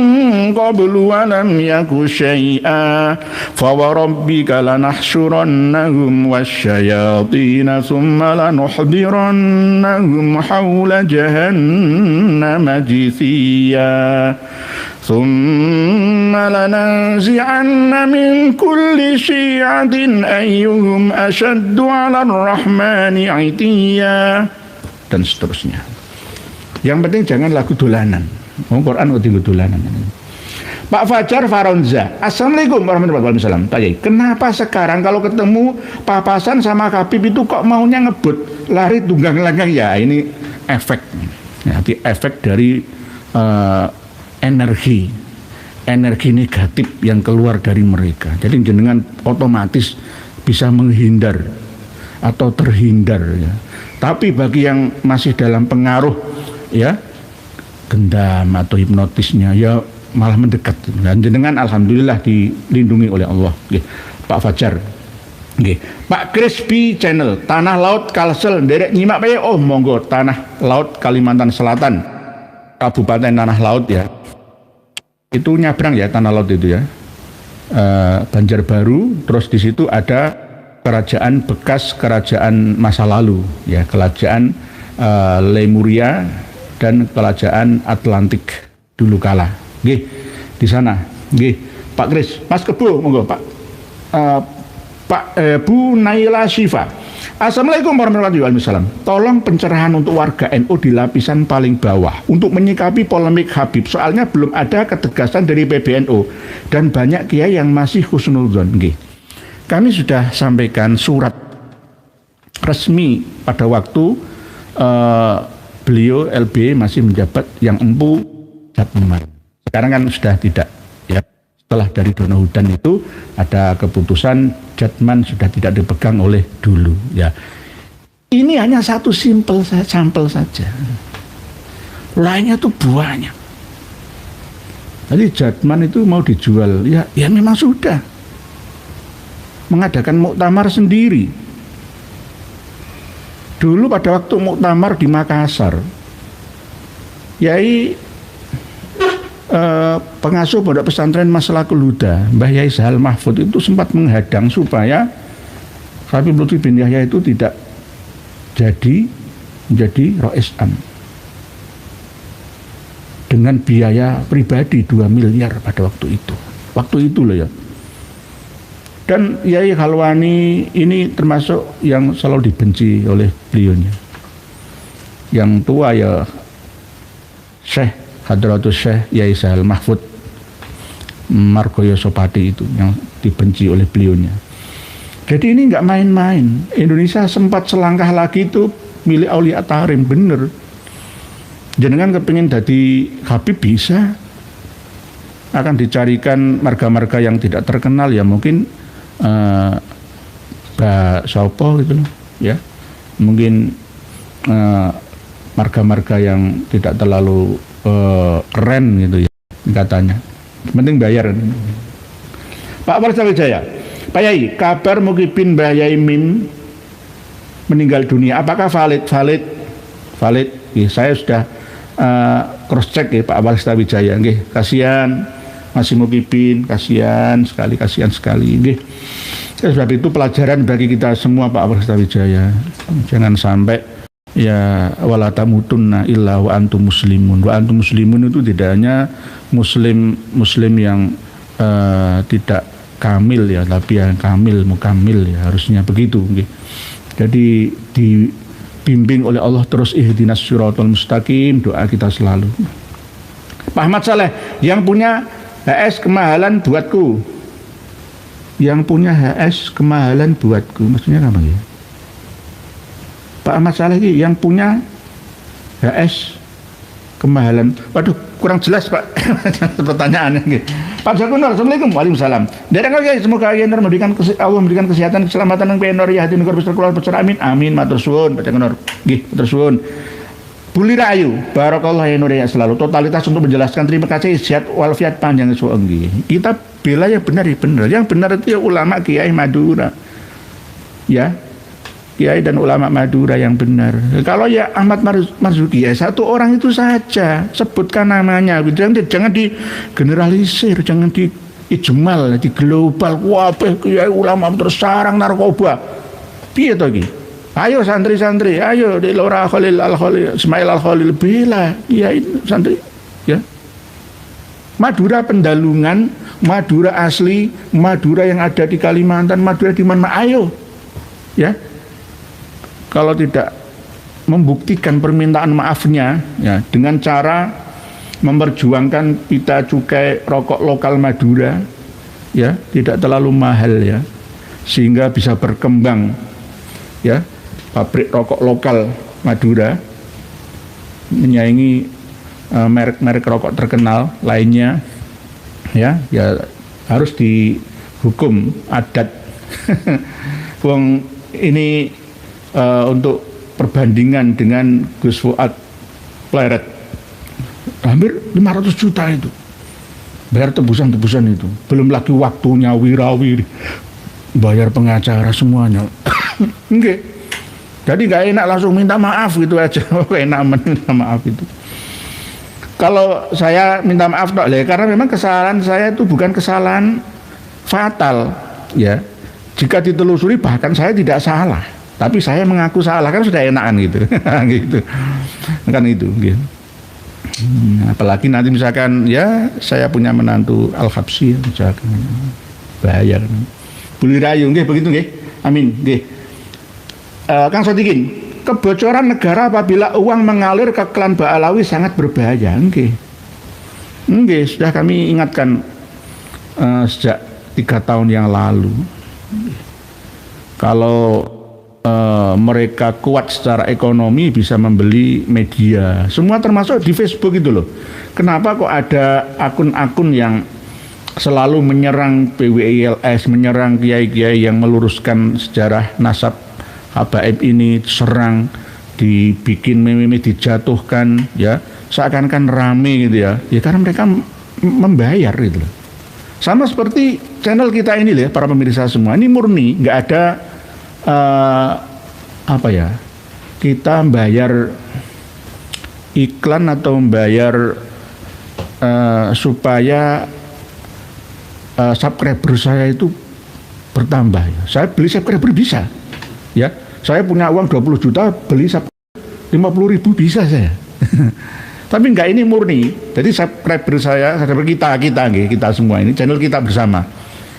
qablu wa lam yaku syai'a fa wa rabbika lanahsyurannahum wasyayatina thumma lanuhdirannahum hawla jahannama jithiya thumma lananzi'anna min kulli syi'atin ayyuhum ashaddu 'ala ar-rahmani 'itiyya, dan seterusnya. Yang penting jangan lagu dolanan. Quran udah dolanan. Pak Fajar Faronza, Assalamualaikum warahmatullahi wabarakatuh. Pak Yai, kenapa sekarang kalau ketemu papasan sama Habib itu kok maunya ngebut, lari tunggang-langgang? Ya ini efek, ya, efek dari energi negatif yang keluar dari mereka. Jadi jenengan otomatis bisa menghindar atau terhindar, ya. Tapi bagi yang masih dalam pengaruh, ya, gendam atau hipnotisnya, ya malah mendekat. Dan jenengan alhamdulillah dilindungi oleh Allah. Pak Fajar, Nggih, Pak Crispy Channel, Tanah Laut Kalsel, derek nyimak Pak. Oh, monggo, Tanah Laut Kalimantan Selatan, Kabupaten Tanah Laut ya. Itu nyabrang ya Tanah Laut itu ya. Banjarbaru, terus di situ ada kerajaan bekas kerajaan masa lalu ya, kerajaan Lemuria dan kerajaan Atlantik dulu kala. Nggih, di sana. Nggih, Pak Kris, Mas Kebo, monggo Pak. Bu Naila Syifa. Assalamualaikum warahmatullahi wabarakatuh. Tolong pencerahan untuk warga NU di lapisan paling bawah untuk menyikapi polemik Habib. Soalnya belum ada ketegasan dari PBNU dan banyak kiai yang masih husnudzon. Nggih. Kami sudah sampaikan surat resmi pada waktu beliau LB masih menjabat yang empu Jatman. Sekarang kan sudah tidak ya. Setelah dari Dono Hudan itu ada keputusan Jatman sudah tidak dipegang oleh dulu ya. Ini hanya satu sampel saja. Lainnya tuh banyak. Jadi Jatman itu mau dijual ya memang sudah mengadakan muktamar sendiri. Dulu pada waktu muktamar di Makassar, Yai pengasuh pondok pesantren Maslakul Huda, Mbah Yai Sahal Mahfud itu sempat menghadang supaya Habib Lutfi bin Yahya itu tidak jadi menjadi Rois Am dengan biaya pribadi 2 miliar pada waktu itu loh ya. Dan Yai Khalwani ini termasuk yang selalu dibenci oleh beliaunya. Yang tua ya Syekh Hadratus Syekh Yai Sahal Mahfud Margoyo Sopati itu yang dibenci oleh beliaunya. Jadi ini nggak main-main. Indonesia sempat selangkah lagi itu milik Aulia Tarim, bener. Jenengan kepingin jadi Habib bisa. Akan dicarikan marga-marga yang tidak terkenal ya mungkin Mbak Sopo gitu loh ya. Mungkin marga-marga yang tidak terlalu keren gitu ya katanya. Penting bayar. Pak Warsawijaya, Pak Yai, kabar Mukibin Mbah Yai Mim meninggal dunia, apakah valid? Valid. Saya sudah cross check ya Pak Warsawijaya. Nggih, kasihan masih Mukibin, kasihan sekali. Nggih. Sebab itu pelajaran bagi kita semua Pak Warsawijaya. Jangan sampai ya wala tamutunna illa wa antum muslimun. Wa antum muslimun itu tidak hanya muslim yang tidak kamil ya, tapi yang kamil mukamil ya, harusnya begitu nggih. Jadi dibimbing oleh Allah terus ihdinas siratal mustaqim, doa kita selalu. Pak Ahmad Saleh, yang punya HS kemahalan buatku. Yang punya HS kemahalan buatku, maksudnya apa ya? Pak Ahmad Saleh ini yang punya HS kemahalan. Waduh, kurang jelas Pak pertanyaannya. Pak Jakunor, Assalamualaikum. Waalaikumsalam. Semoga Allah memberikan kesehatan, keselamatan, dan penor ya hati negara besar keluar besar. Amin. Amin. Matur suwun Pak Jakunor. Nggih, matur suwun. Buli Rayu, barakallah ya nur ya selalu. Totalitas untuk menjelaskan, terima kasih, sehat walafiat panjang suwenggi. Kita bela ya benar ya benar. Yang benar itu ya ulama Kiai Madura. Ya. Kiai dan ulama Madura yang benar. Kalau ya Ahmad Marzuki ya satu orang itu saja, sebutkan namanya. Jangan digeneralisir, jangan diijmal, di global. Wah, Kiai ulama tersarang narkoba. Piye to iki? Ayo santri-santri, ayo di Lora Khalil Al-Khalil, Ismail Al-Khalil bela. Ya ini santri ya. Madura Pendalungan, Madura asli, Madura yang ada di Kalimantan, Madura di mana? Ayo. Ya. Kalau tidak membuktikan permintaan maafnya ya dengan cara memperjuangkan pita cukai rokok lokal Madura ya, tidak terlalu mahal ya, sehingga bisa berkembang ya pabrik rokok lokal Madura menyaingi merek-merek rokok terkenal lainnya ya harus dihukum adat. Wong ini untuk perbandingan dengan Gus Fuad Pleret hampir 500 juta itu bayar tebusan itu, belum lagi waktunya wirawiri bayar pengacara semuanya. Nggih. Jadi nggak enak langsung minta maaf gitu aja. Enak minta maaf itu. Kalau saya minta maaf tok, karena memang kesalahan saya itu bukan kesalahan fatal, ya. Jika ditelusuri bahkan saya tidak salah, tapi saya mengaku salah, kan sudah enakan gitu. Gitu. Kan itu gitu. Apalagi nanti misalkan ya saya punya menantu Al-Habsyi misalkan bayar. Beli rayu nggih begitu nggih. Amin nggih. Kang Sodikin, kebocoran negara apabila uang mengalir ke klan Ba'alawi sangat berbahaya. Nggih. Nggih, sudah kami ingatkan sejak 3 tahun yang lalu. Kalau mereka kuat secara ekonomi bisa membeli media, semua termasuk di Facebook itu loh. Kenapa kok ada akun-akun yang selalu menyerang PWILS, menyerang kiai-kiai yang meluruskan sejarah nasab habaib ini, serang, dibikin meme, dijatuhkan, ya seakan-akan rame gitu ya. Ya karena mereka membayar gitu loh. Sama seperti channel kita ini loh ya, para pemirsa semua, ini murni nggak ada apa ya, kita membayar iklan atau membayar supaya subscriber saya itu bertambah ya. Saya beli subscriber bisa ya, saya punya uang 20 juta beli 50.000 bisa saya. Tapi enggak, ini murni. Jadi subscriber saya, subscriber kita semua ini channel kita bersama,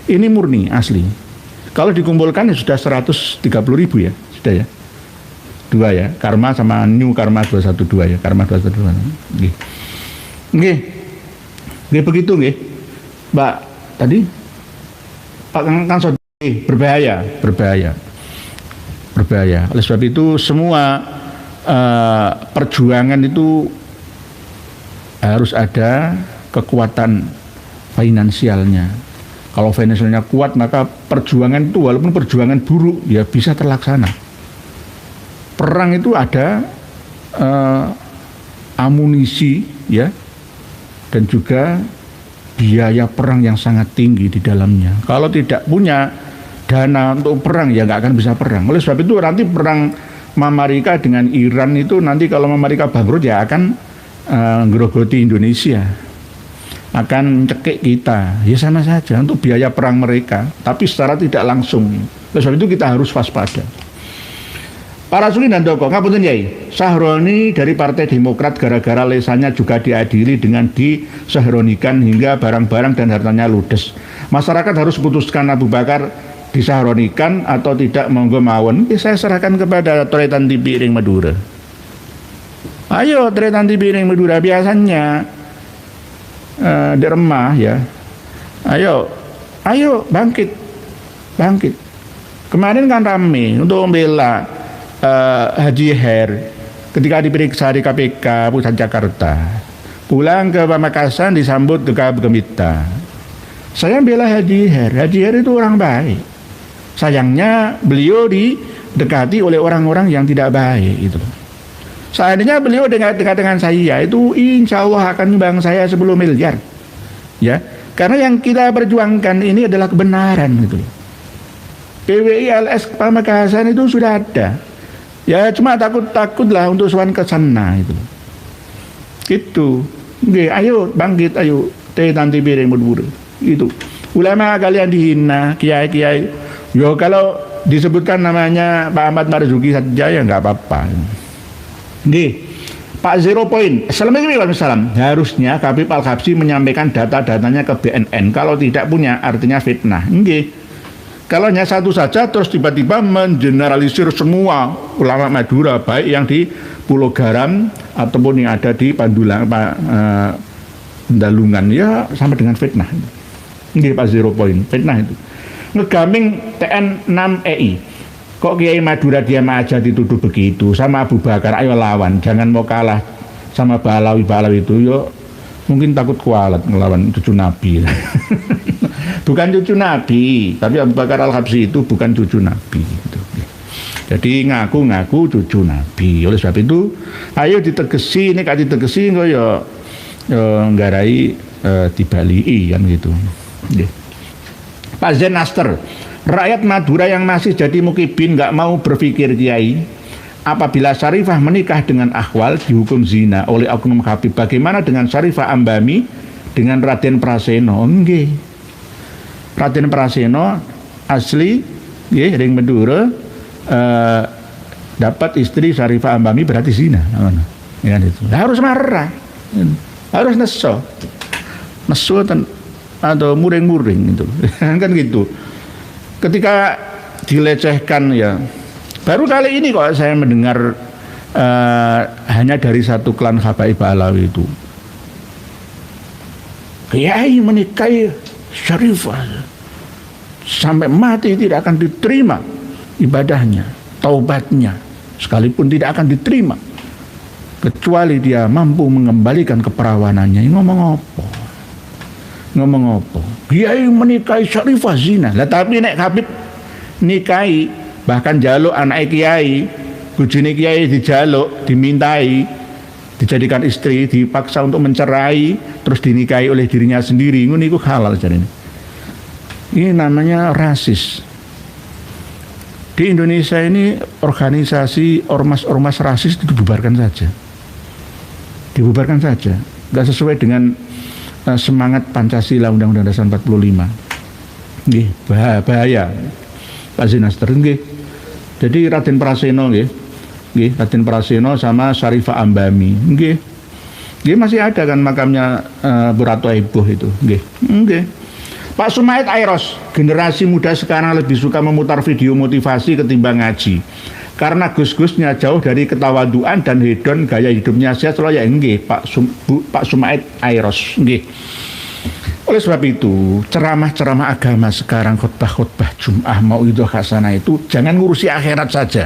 ini murni asli. Kalau dikumpulkan ya sudah 130.000 ya, sudah ya. 2 ya, Karma sama New Karma 212 ya, Karma 212. Nggih. Nggih. Nggih begitu nggih. Mbak tadi Pak Kang Sodi, berbahaya. Oleh sebab itu semua perjuangan itu harus ada kekuatan finansialnya. Kalau finansialnya kuat, maka perjuangan itu walaupun perjuangan buruk ya bisa terlaksana. Perang itu ada amunisi ya, dan juga biaya perang yang sangat tinggi di dalamnya. Kalau tidak punya dana untuk perang ya nggak akan bisa perang. Oleh sebab itu nanti perang Amerika dengan Iran itu, nanti kalau Amerika bangkrut ya akan ngerogoti Indonesia, akan mencekik kita, ya sama saja untuk biaya perang mereka, tapi secara tidak langsung. Oleh sebab itu kita harus waspada. Para Suli dan Doko, ngapunten Yai, Sahroni dari Partai Demokrat gara-gara lesannya juga diadili dengan disahronikan hingga barang-barang dan hartanya ludes. Masyarakat harus putuskan Abu Bakar disahronikan atau tidak, monggo mawon. Saya serahkan kepada Tretan TV Ring Madura. Ayo Tretan TV Ring Madura, biasanya di remah ya. Ayo bangkit. Kemarin kan rame untuk membela Haji Her ketika diperiksa di KPK Pusat Jakarta. Pulang ke Pamekasan disambut gegap gempita. Saya bela Haji Her. Haji Her itu orang baik. Sayangnya beliau didekati oleh orang-orang yang tidak baik itu. Seandainya beliau dekat dengan saya, itu insya Allah akan nyumbang saya 10 miliar. Ya, karena yang kita perjuangkan ini adalah kebenaran gitu. PWILS Pamekasan itu sudah ada. Ya cuma takutlah untuk sowan ke sana itu. Gitu. Oke, ayo bangkit, ayo Tretan TV Ring Madura. Itu. Ulama kalian dihina, kiai-kiai. Yo kalau disebutkan namanya Pak Ahmad Marzuki saja ya nggak apa-apa. Nih, Pak Zero Point. Assalamualaikum. Harusnya Habib Al-Habsyi menyampaikan data-datanya ke BNN. Kalau tidak punya, artinya fitnah. Nggih. Kalau hanya satu saja terus tiba-tiba mengeneralisir semua ulama Madura, baik yang di Pulau Garam ataupun yang ada di Pendalungan, ya sama dengan fitnah. Nggih Pak Zero Point, fitnah itu. Ngegaming TN6EI. Kok Kiai Madura diam aja dituduh begitu sama Abu Bakar? Ayo lawan, jangan mau kalah sama Balawi itu. Yo mungkin takut kualat ngelawan cucu Nabi. Bukan cucu Nabi, tapi Abu Bakar Al-Habsyi itu bukan cucu Nabi gitu. Jadi ngaku-ngaku cucu Nabi. Oleh sebab itu ayo ditegesi, ini kak ditegesi kok ya nggarai dibalii kan gitu. Pak Zen Aster, Rakyat Madura yang masih jadi mukibin nggak mau berpikir Kiai, apabila Syarifah menikah dengan Akhwal dihukum zina oleh oknum Habib. Bagaimana dengan Syarifah Ambami dengan Raden Praseno? Nggih. Raden Praseno asli nggih ring Madura, dapat istri Syarifah Ambami berarti zina. Ya itu. Harus marah. Harus neso atau muring-muring itu. Kan gitu. Ketika dilecehkan ya, baru kali ini kok saya mendengar hanya dari satu klan Habaib Alawi itu, Kiai menikahi Syarifah sampai mati tidak akan diterima ibadahnya, taubatnya, sekalipun tidak akan diterima kecuali dia mampu mengembalikan keperawanannya. Ngomong apa? Kiai menikahi Syarifah zina. Lah tapi nek Habib nikahi bahkan jaluk anak Kiai, bojone Kiai dijaluk, dimintai, dijadikan istri, dipaksa untuk mencerai, terus dinikahi oleh dirinya sendiri, ngono iku halal jarene. Ini namanya rasis. Di Indonesia ini organisasi ormas-ormas rasis itu dibubarkan saja. Dibubarkan saja, nggak sesuai dengan semangat Pancasila Undang-Undang Dasar 45. Nggih, bahaya. Pak Zinaster nggih. Jadi Raden Praseno nggih. Nggih, Raden Praseno sama Syarifah Ambami. Nggih. Nggih masih ada kan makamnya Bu Ratu Aibuh itu. Nggih. Nggih. Pak Sumait Airos, generasi muda sekarang lebih suka memutar video motivasi ketimbang ngaji. Karena gus-gusnya jauh dari ketawaduan dan hedon, gaya hidupnya sehat selalu ya nggih Pak Sumait Airos nggih. Oleh sebab itu, ceramah-ceramah agama sekarang, khutbah-khutbah Jum'ah, mauidhah hasanah itu jangan ngurusi akhirat saja.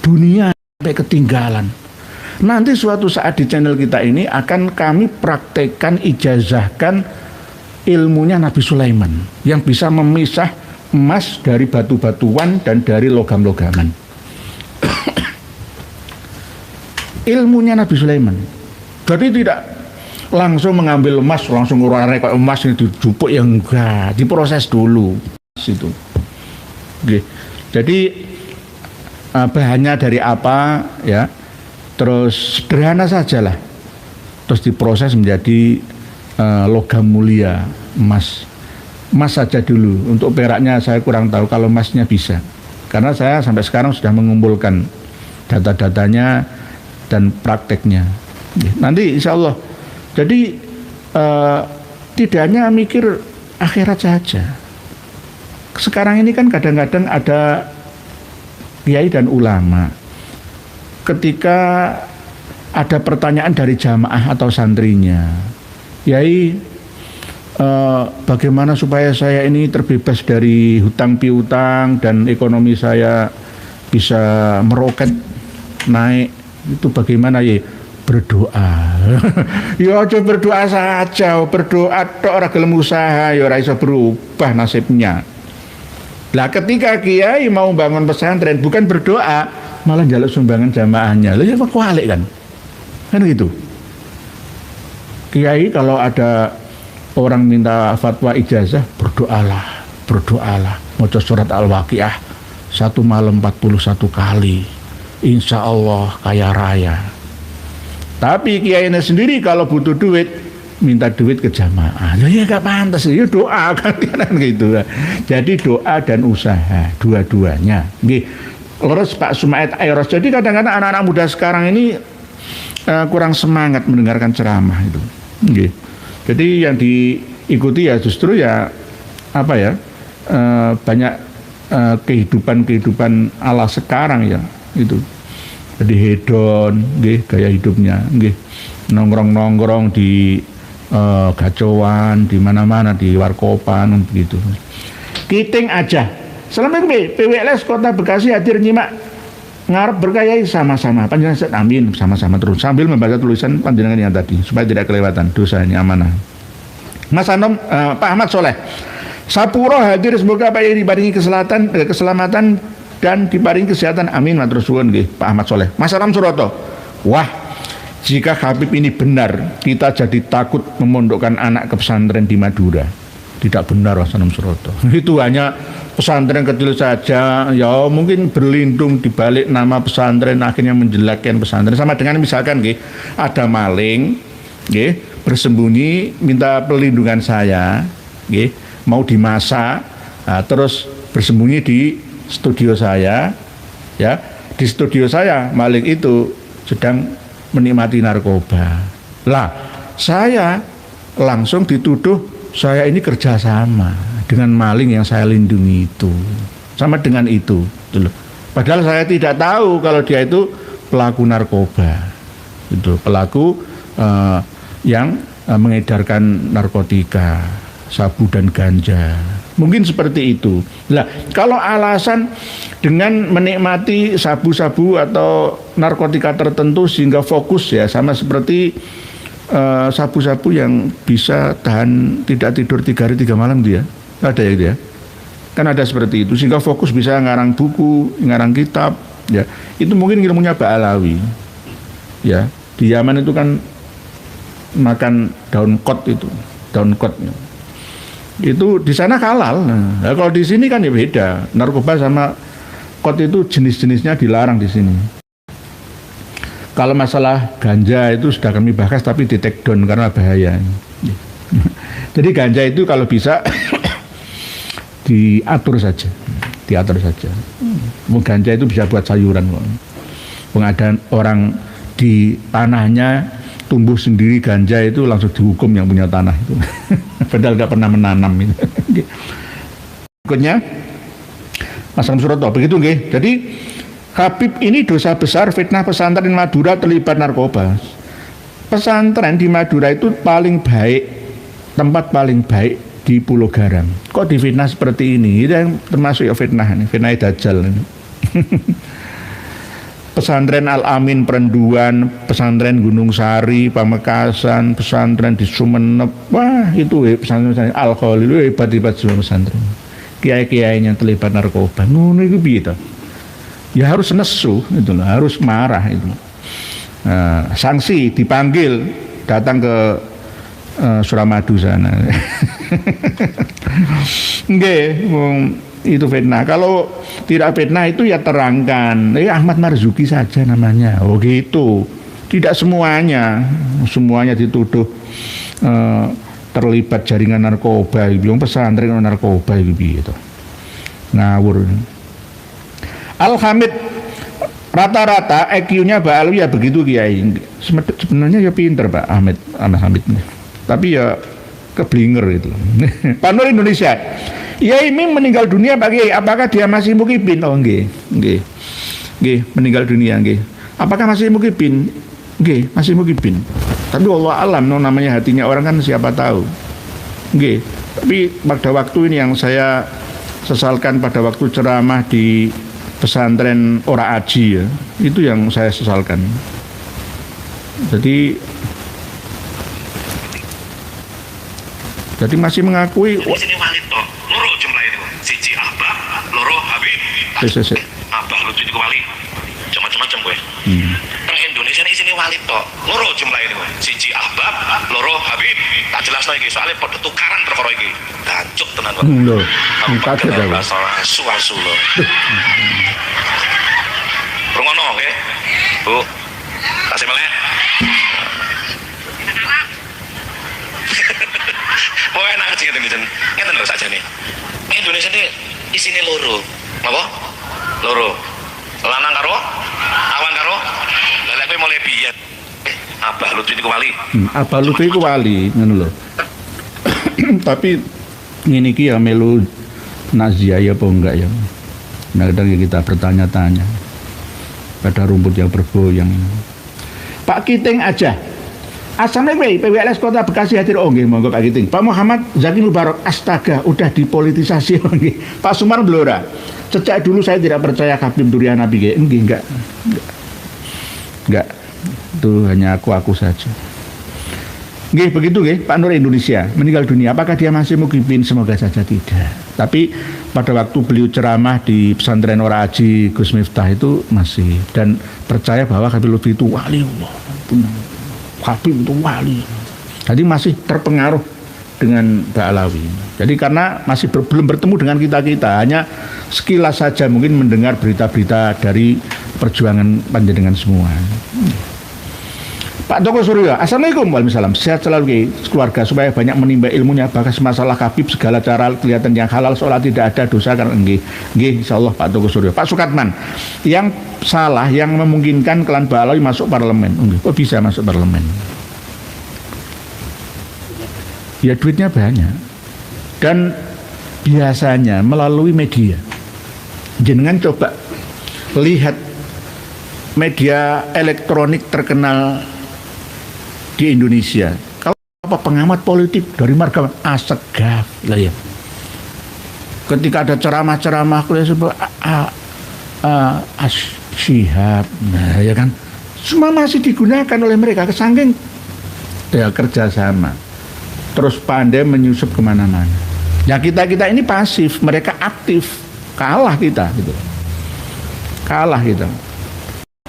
Dunia sampai ketinggalan. Nanti suatu saat di channel kita ini akan kami praktekkan, ijazahkan ilmunya Nabi Sulaiman yang bisa memisah emas dari batu-batuan dan dari logam-logaman. Ilmunya Nabi Sulaiman. Jadi tidak langsung mengambil emas, langsung ngurare kok emas itu dijupuk, yang enggak, diproses dulu situ. Oke. Jadi bahannya dari apa ya? Terus sederhana sajalah. Terus diproses menjadi logam mulia, emas. Emas saja dulu. Untuk peraknya saya kurang tahu, kalau emasnya bisa. Karena saya sampai sekarang sudah mengumpulkan data-datanya dan prakteknya. Nanti insya Allah. Jadi tidak hanya mikir akhirat saja. Sekarang ini kan kadang-kadang ada kiai dan ulama. Ketika ada pertanyaan dari jamaah atau santrinya, Kiai, bagaimana supaya saya ini terbebas dari hutang piutang dan ekonomi saya bisa meroket naik, itu bagaimana ya? Berdoa. Ya aja berdoa saja, berdoa tok ora gelem usaha ya ora iso berubah nasibnya. Lah ketika kiai mau bangun pesantren bukan berdoa, malah njaluk sumbangan jamaahnya. Lah ya kualik kan. Kan gitu. Kiai kalau ada orang minta fatwa ijazah, berdoalah, maca surat Al-Waqiah 1 malam 41 kali, insya Allah kaya raya. Tapi kiainya sendiri kalau butuh duit, minta duit ke jamaah, ya gak pantas, ya doa kan gitu. Jadi doa dan usaha dua-duanya. Terus Pak Sumait Airos, jadi kadang-kadang anak-anak muda sekarang ini kurang semangat mendengarkan ceramah itu. Jadi yang diikuti ya justru ya apa ya, banyak kehidupan ala sekarang ya itu. Jadi hedon, gaya hidupnya, nongkrong di gacoan, di mana-mana, di warkopan begitu. Kiting aja. Assalamualaikum PWLS Kota Bekasi hadir nyimak ngarep berkayai sama-sama, panjenengan amin sama-sama terus sambil membaca tulisan panjenengan yang tadi supaya tidak kelewatan dosanya amanah. Mas Anom, Pak Ahmad Soleh, Sapuro hadir, semoga Pak Yai diparingi keselamatan dan diparingi kesehatan, amin matur suwun nggih Pak Ahmad Soleh. Mas Aram Suroto, wah jika Habib ini benar kita jadi takut memondokkan anak ke pesantren di Madura. tidak benar Mas Anam Suroto. Itu hanya pesantren kecil saja, ya mungkin berlindung di balik nama pesantren akhirnya menjelekkan pesantren. Sama dengan misalkan ada maling bersembunyi minta perlindungan saya, mau dimasak, terus bersembunyi di studio saya, ya di studio saya maling itu sedang menikmati narkoba. Lah saya langsung dituduh saya ini kerjasama dengan maling yang saya lindungi itu, sama dengan itu, padahal saya tidak tahu kalau dia itu pelaku narkoba, itu pelaku yang mengedarkan narkotika, sabu dan ganja, mungkin seperti itu. Nah, kalau alasan dengan menikmati sabu-sabu atau narkotika tertentu sehingga fokus ya, sama seperti sabu-sabu yang bisa tahan tidak tidur 3 hari 3 malam dia, ada ya dia, kan ada seperti itu sehingga fokus bisa ngarang buku, ngarang kitab, ya itu mungkin ilmunya Pak Alawi, ya di Yaman itu kan makan daun kot itu di sana halal. Nah, kalau di sini kan ya beda, narkoba sama kot itu jenis-jenisnya dilarang di sini. Kalau masalah ganja itu sudah kami bahas tapi di take down karena bahaya. Jadi ganja itu kalau bisa diatur saja. Ganja itu bisa buat sayuran kok. Pengadaan orang di tanahnya tumbuh sendiri ganja itu langsung dihukum yang punya tanah itu. Padahal tidak pernah menanam itu. Berikutnya Mas Anam Suroto begitu nggih. Jadi Habib ini dosa besar fitnah pesantren Madura terlibat narkoba. Pesantren di Madura itu paling baik, tempat paling baik di Pulau Garam. Kok difitnah seperti ini? Itu yang termasuk ya fitnah ini, fitnah dajjal ini. Pesantren Al-Amin Perenduan, pesantren Gunung Sari, Pamekasan, pesantren di Sumeneb, wah itu pesantren Al-Khalil hebat-hebat semua pesantren. Kiai-kiainya terlibat narkoba. Ngono iku piye to? Ya harus nesu, itu loh, harus marah itu. Sanksi dipanggil datang ke Suramadu sana. Nggih, itu fitnah. Kalau tidak fitnah itu ya terangkan. Ahmad Marzuki saja namanya. Oh gitu. Tidak semuanya dituduh terlibat jaringan narkoba. Bilang pesantren narkoba gitu. Ngawur. Al-Hamid rata-rata EQ-nya Mbak Alwi ya begitu Kiai. Sebenarnya ya pinter Pak Hamid. Tapi ya keblinger itu. Pak Nur Indonesia. Kiai Mim meninggal dunia Pak Kiai. Apakah dia masih mukibin? Oh nggih. Meninggal dunia nggih. Apakah masih mukibin? Nggih, masih mukibin. Tapi Allah alam namanya hatinya orang kan siapa tahu. Nggih. Tapi pada waktu ini yang saya sesalkan pada waktu ceramah di pesantren Ora Aji ya, itu yang saya sesalkan. Jadi masih mengakui sini wali tok loro jumlah ini siji Abah loro Habib Abah lucu itu wali macam-macam gue Nang Indonesia ini sini wali tok loro jumlah ini siji Abah loro Habib tak jelas lagi soalnya pada tukaran perkara iki dancuk tenan kok lho kaget aku asu lho rungono nggih Bu kasih melek oh enak sih ngeten lho saja nih Indonesia ini isine loro apa? Loro lanang karo awan karo lelek kowe mulai biyen Abah Lutfi iku wali Abah Lutfi iku wali ngono lho tapi ngene iki ya melu nazia ya apa enggak ya kadang kita bertanya-tanya pada rumput yang bergoyang. Pak Kiting aja Assalamualaikum, PWLS Kota Bekasi hadir. Oh nggih, monggo Pak Kiting. Pak Muhammad Zaki Mubarak, astaga, udah dipolitisasi. Oh nggih. Pak Sumar Blora, sejak dulu saya tidak percaya Habib Durian Nabi. Enggak. Itu hanya aku saja. Nggih, begitu nggih. Pak Nur Indonesia meninggal dunia. Apakah dia masih mukibin? Semoga saja tidak. Tapi pada waktu beliau ceramah di pesantren Ora Aji Gus Miftah itu masih dan percaya bahwa Habib Lutfi itu wali Allah. Habib itu wali. Jadi masih terpengaruh dengan Mbak Alawi. Jadi karena masih belum bertemu dengan kita, hanya sekilas saja mungkin mendengar berita-berita dari perjuangan panjenengan semua. Pak Toko Suryo, Assalamualaikum waalaikumsalam. Sehat selalu keluarga supaya banyak menimba ilmunya, bahkan masalah Habib segala cara kelihatan yang halal seolah tidak ada dosa kan nggih insyaallah Pak Toko Suryo. Pak Sukatman, yang salah yang memungkinkan klan Balawi masuk parlemen. Kok bisa masuk parlemen? Ya duitnya banyak. Dan biasanya melalui media. Jenengan coba lihat media elektronik terkenal di Indonesia. Kalau apa pengamat politik dari marga Asegaf lah ya. Ketika ada ceramah-ceramah Asyihab, nah ya kan, semua masih digunakan oleh mereka kesangking ya kerjasama. Terus pandai menyusup kemana-mana. Ya kita ini pasif, mereka aktif, kalah kita gitu. Kalah kita.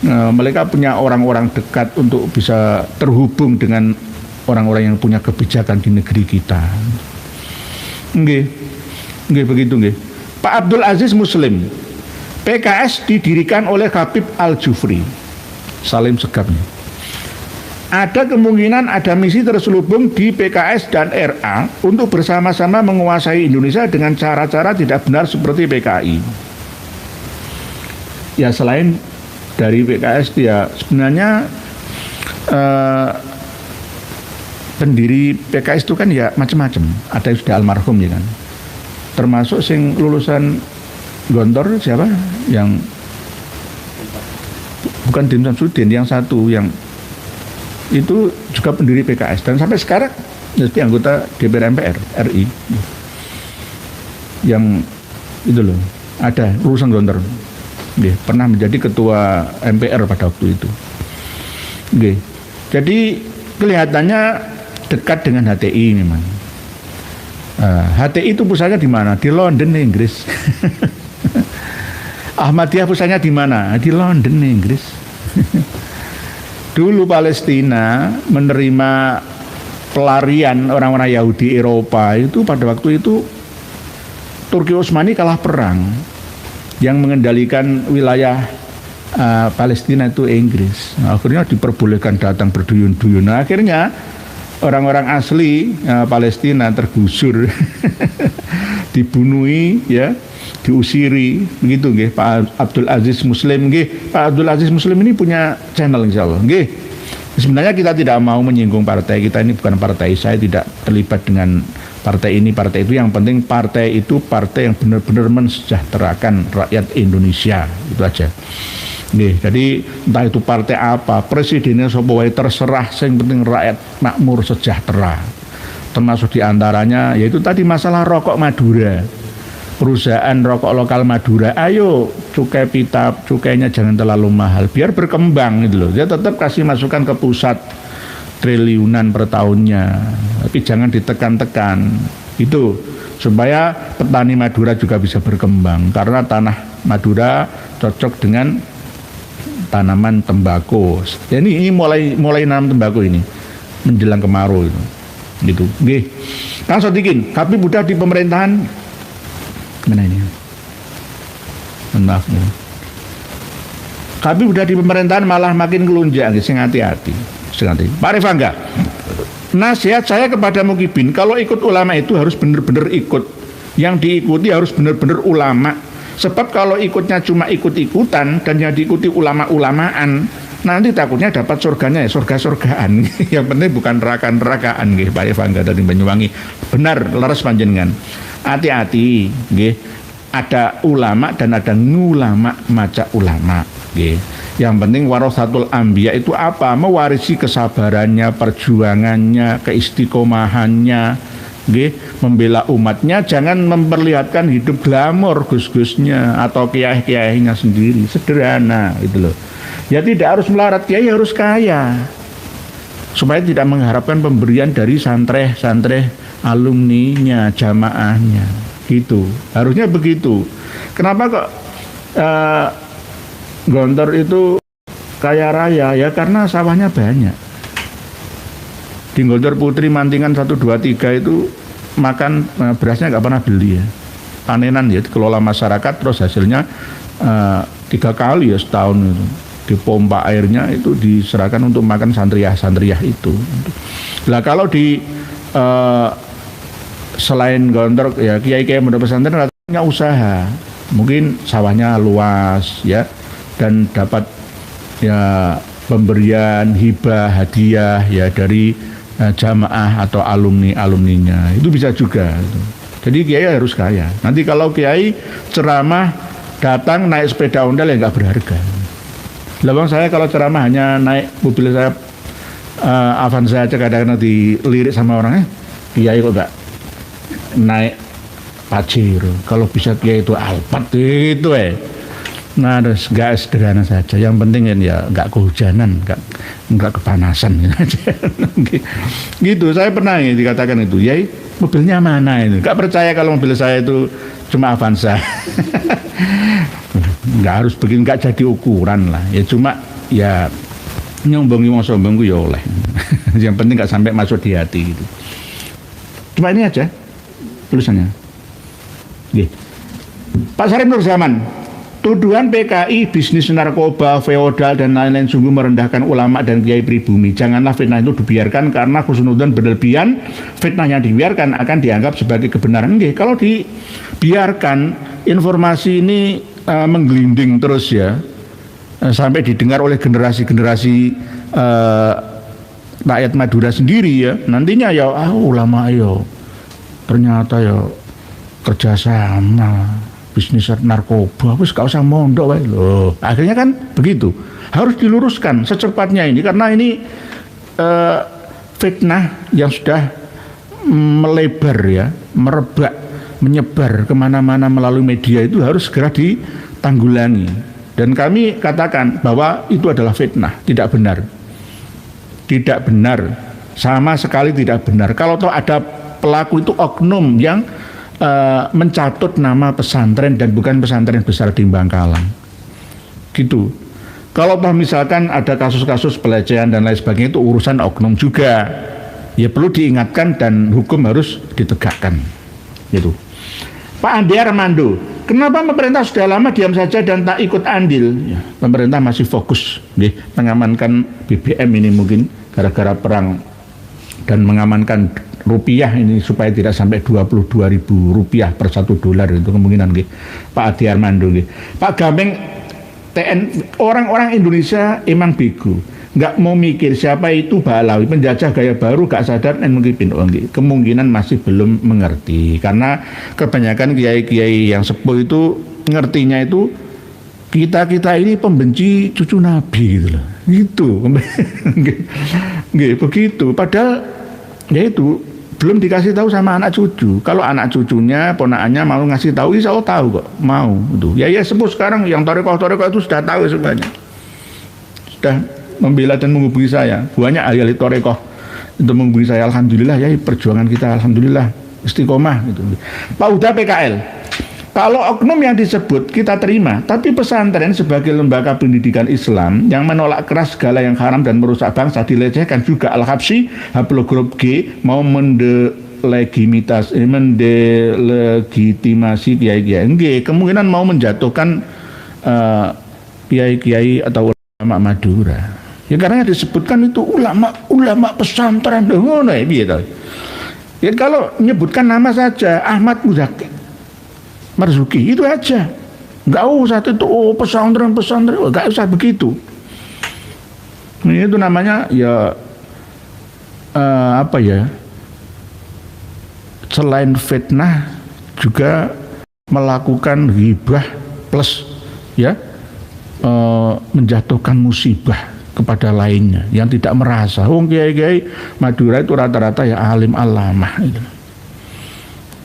Mereka punya orang-orang dekat untuk bisa terhubung dengan orang-orang yang punya kebijakan di negeri kita. Nggih begitu nggih. Pak Abdul Aziz Muslim, PKS didirikan oleh Habib Al-Jufri, Salim Segaf. Ada kemungkinan ada misi terselubung di PKS dan RA untuk bersama-sama menguasai Indonesia dengan cara-cara tidak benar seperti PKI. Ya selain dari PKS dia sebenarnya pendiri PKS itu kan ya macam-macam. Ada yang sudah almarhum ya kan. Termasuk sing lulusan Gontor siapa? Yang bukan Dim Samsudin, yang satu yang itu juga pendiri PKS dan sampai sekarang jadi anggota DPR MPR RI. Yang itu loh, ada lulusan Gontor. Pernah menjadi ketua MPR pada waktu itu. Jadi kelihatannya dekat dengan HTI memang. HTI itu pusatnya di mana? Di London, Inggris. Ahmadiyah pusatnya di mana? Di London, Inggris. Dulu Palestina menerima pelarian orang-orang Yahudi Eropa itu pada waktu itu Turki Utsmani kalah perang. Yang mengendalikan wilayah Palestina itu Inggris. Akhirnya diperbolehkan datang berduyun-duyun. Akhirnya orang-orang asli Palestina tergusur, dibunuhi, ya, diusiri, begitu, nggih. Pak Abdul Aziz Muslim, nggih. Pak Abdul Aziz Muslim ini punya channel, insyaallah, nggih. Sebenarnya kita tidak mau menyinggung partai, kita ini bukan partai, saya tidak terlibat dengan partai ini, partai itu. Yang penting partai itu partai yang benar-benar mensejahterakan rakyat Indonesia, itu aja. Nih, jadi entah itu partai apa, presidennya sapa wae terserah, yang penting rakyat makmur sejahtera. Termasuk diantaranya yaitu tadi masalah rokok Madura. Perusahaan rokok lokal Madura, ayo cukai pita, cukainya jangan terlalu mahal, biar berkembang gitu loh. Dia tetap kasih masukan ke pusat triliunan per tahunnya, tapi jangan ditekan-tekan itu supaya petani Madura juga bisa berkembang karena tanah Madura cocok dengan tanaman tembakau. Jadi ini mulai nanam tembakau ini menjelang kemarau itu. Gitu. Nggih. Kang Sodikin, Habib udah di pemerintahan mana ini? Maaf. Habib udah di pemerintahan malah makin kelunjak, sing hati-hati. Pak Rifangga, nasihat saya kepada Mukibin, kalau ikut ulama itu harus benar-benar ikut. Yang diikuti harus benar-benar ulama. Sebab kalau ikutnya cuma ikut-ikutan dan yang diikuti ulama-ulamaan, nanti takutnya dapat surganya ya surga-surgaan. Yang penting bukan neraka-nerakaan, nggih, Pak Rifangga dari Banyuwangi. Benar, leres panjenengan. Hati-hati, nggih. Ada ulama dan ada ngulama maca ulama, nggih. Yang penting warasatul anbiya itu apa? Mewarisi kesabarannya, perjuangannya, keistiqomahannya, nggih, membela umatnya, jangan memperlihatkan hidup glamor gus-gusnya atau kiai-kiainya sendiri, sederhana gitu loh. Ya tidak harus melarat kiai, harus kaya. Supaya tidak mengharapkan pemberian dari santri-santri alumninya, jamaahnya, gitu. Harusnya begitu. Kenapa kok Gontor itu kaya raya? Ya karena sawahnya banyak. Di Gontor Putri Mantingan 1, 2, 3 itu makan berasnya nggak pernah beli ya. Panenan ya, dikelola masyarakat, terus hasilnya 3 kali ya setahun itu. Dipompa airnya itu diserahkan untuk makan santriah itu. Nah kalau di selain Gontor ya kiai-kiai pondok pesantren katanya usaha, mungkin sawahnya luas ya dan dapat ya pemberian hibah hadiah ya dari jamaah atau alumninya itu bisa juga gitu. Jadi kiai harus kaya. Nanti kalau kiai ceramah datang naik sepeda ondel ya nggak berharga. Lawang saya kalau ceramah hanya naik mobil saya Avanza aja kadang-kadang dilirik sama orangnya, kiai kok nggak naik Pajero, kalau bisa kiai itu Alphard itu Nah, terus nggak sederhana saja. Yang penting kan ya nggak kehujanan, nggak kepanasan gitu aja. Gitu. Saya pernah ya dikatakan itu, ya mobilnya mana itu? Nggak percaya kalau mobil saya itu cuma Avanza. Nggak harus begini, nggak jadi ukuran lah. Ya cuma ya nyombongi mau sombongku ya oleh. Yang penting nggak sampai masuk di hati gitu. Cuma ini aja tulisannya. Gih. Pak Sarip Nur Zaman, tuduhan PKI bisnis narkoba, feodal dan lain-lain sungguh merendahkan ulama dan kiai pribumi. Janganlah fitnah itu dibiarkan karena khusnudzon berlebihan. Fitnah yang dibiarkan akan dianggap sebagai kebenaran. Nggih, kalau dibiarkan informasi ini menggelinding terus ya sampai didengar oleh generasi-generasi rakyat Madura sendiri ya, nantinya ya ulama yo ternyata ya kerjasama bisnis narkoba, wis gak usah mondok wae lho. Akhirnya kan begitu. Harus diluruskan secepatnya ini karena ini fitnah yang sudah melebar ya, merebak, menyebar kemana-mana melalui media itu harus segera ditanggulangi. Dan kami katakan bahwa itu adalah fitnah, tidak benar. Tidak benar, sama sekali tidak benar. Kalau toh ada pelaku itu oknum yang mencatut nama pesantren dan bukan pesantren besar di Bangkalan gitu. Kalau misalkan ada kasus-kasus pelecehan dan lain sebagainya itu urusan oknum juga ya, perlu diingatkan dan hukum harus ditegakkan gitu. Pak Andi Armando, kenapa pemerintah sudah lama diam saja dan tak ikut andil ya, pemerintah masih fokus mengamankan BBM ini mungkin gara-gara perang dan mengamankan rupiah ini supaya tidak sampai Rp22.000 per $1 itu kemungkinan gitu. Pak Adi Armando gitu. Pak Gameng orang-orang Indonesia emang bego, nggak mau mikir siapa itu Balawi penjajah gaya baru, gak sadar dan mungkin kemungkinan masih belum mengerti karena kebanyakan kiai-kiai yang sepuh itu ngertinya itu kita ini pembenci cucu Nabi gitu loh, gitu. Begitu padahal ya itu belum dikasih tahu sama anak cucu. Kalau anak cucunya, ponakannya mau ngasih tahu, insya Allah tahu kok, mau itu. Ya sepuh sekarang yang torekoh itu sudah tahu semuanya, sudah membela dan menghubungi saya. Banyak ahli torekoh itu menghubungi saya. Alhamdulillah ya, perjuangan kita alhamdulillah istiqomah gitu. Pak Uda PKL, kalau oknum yang disebut kita terima, tapi pesantren sebagai lembaga pendidikan Islam yang menolak keras segala yang haram dan merusak bangsa dilecehkan juga. Al-Habsyi Haplogrup G mau mendelegitimasi kiai-kiai. Kemungkinan mau menjatuhkan kiai-kiai atau ulama Madura. Ya karena disebutkan itu ulama pesantren ngono ya gitu. Ya kalau menyebutkan nama saja Ahmad Muzaki Marzuki itu aja, nggak usah itu pesantren, nggak usah begitu. Ini itu namanya ya apa ya? Selain fitnah juga melakukan ghibah plus ya menjatuhkan musibah kepada lainnya yang tidak merasa. Kiai-kiai Madura itu rata-rata ya alim alamah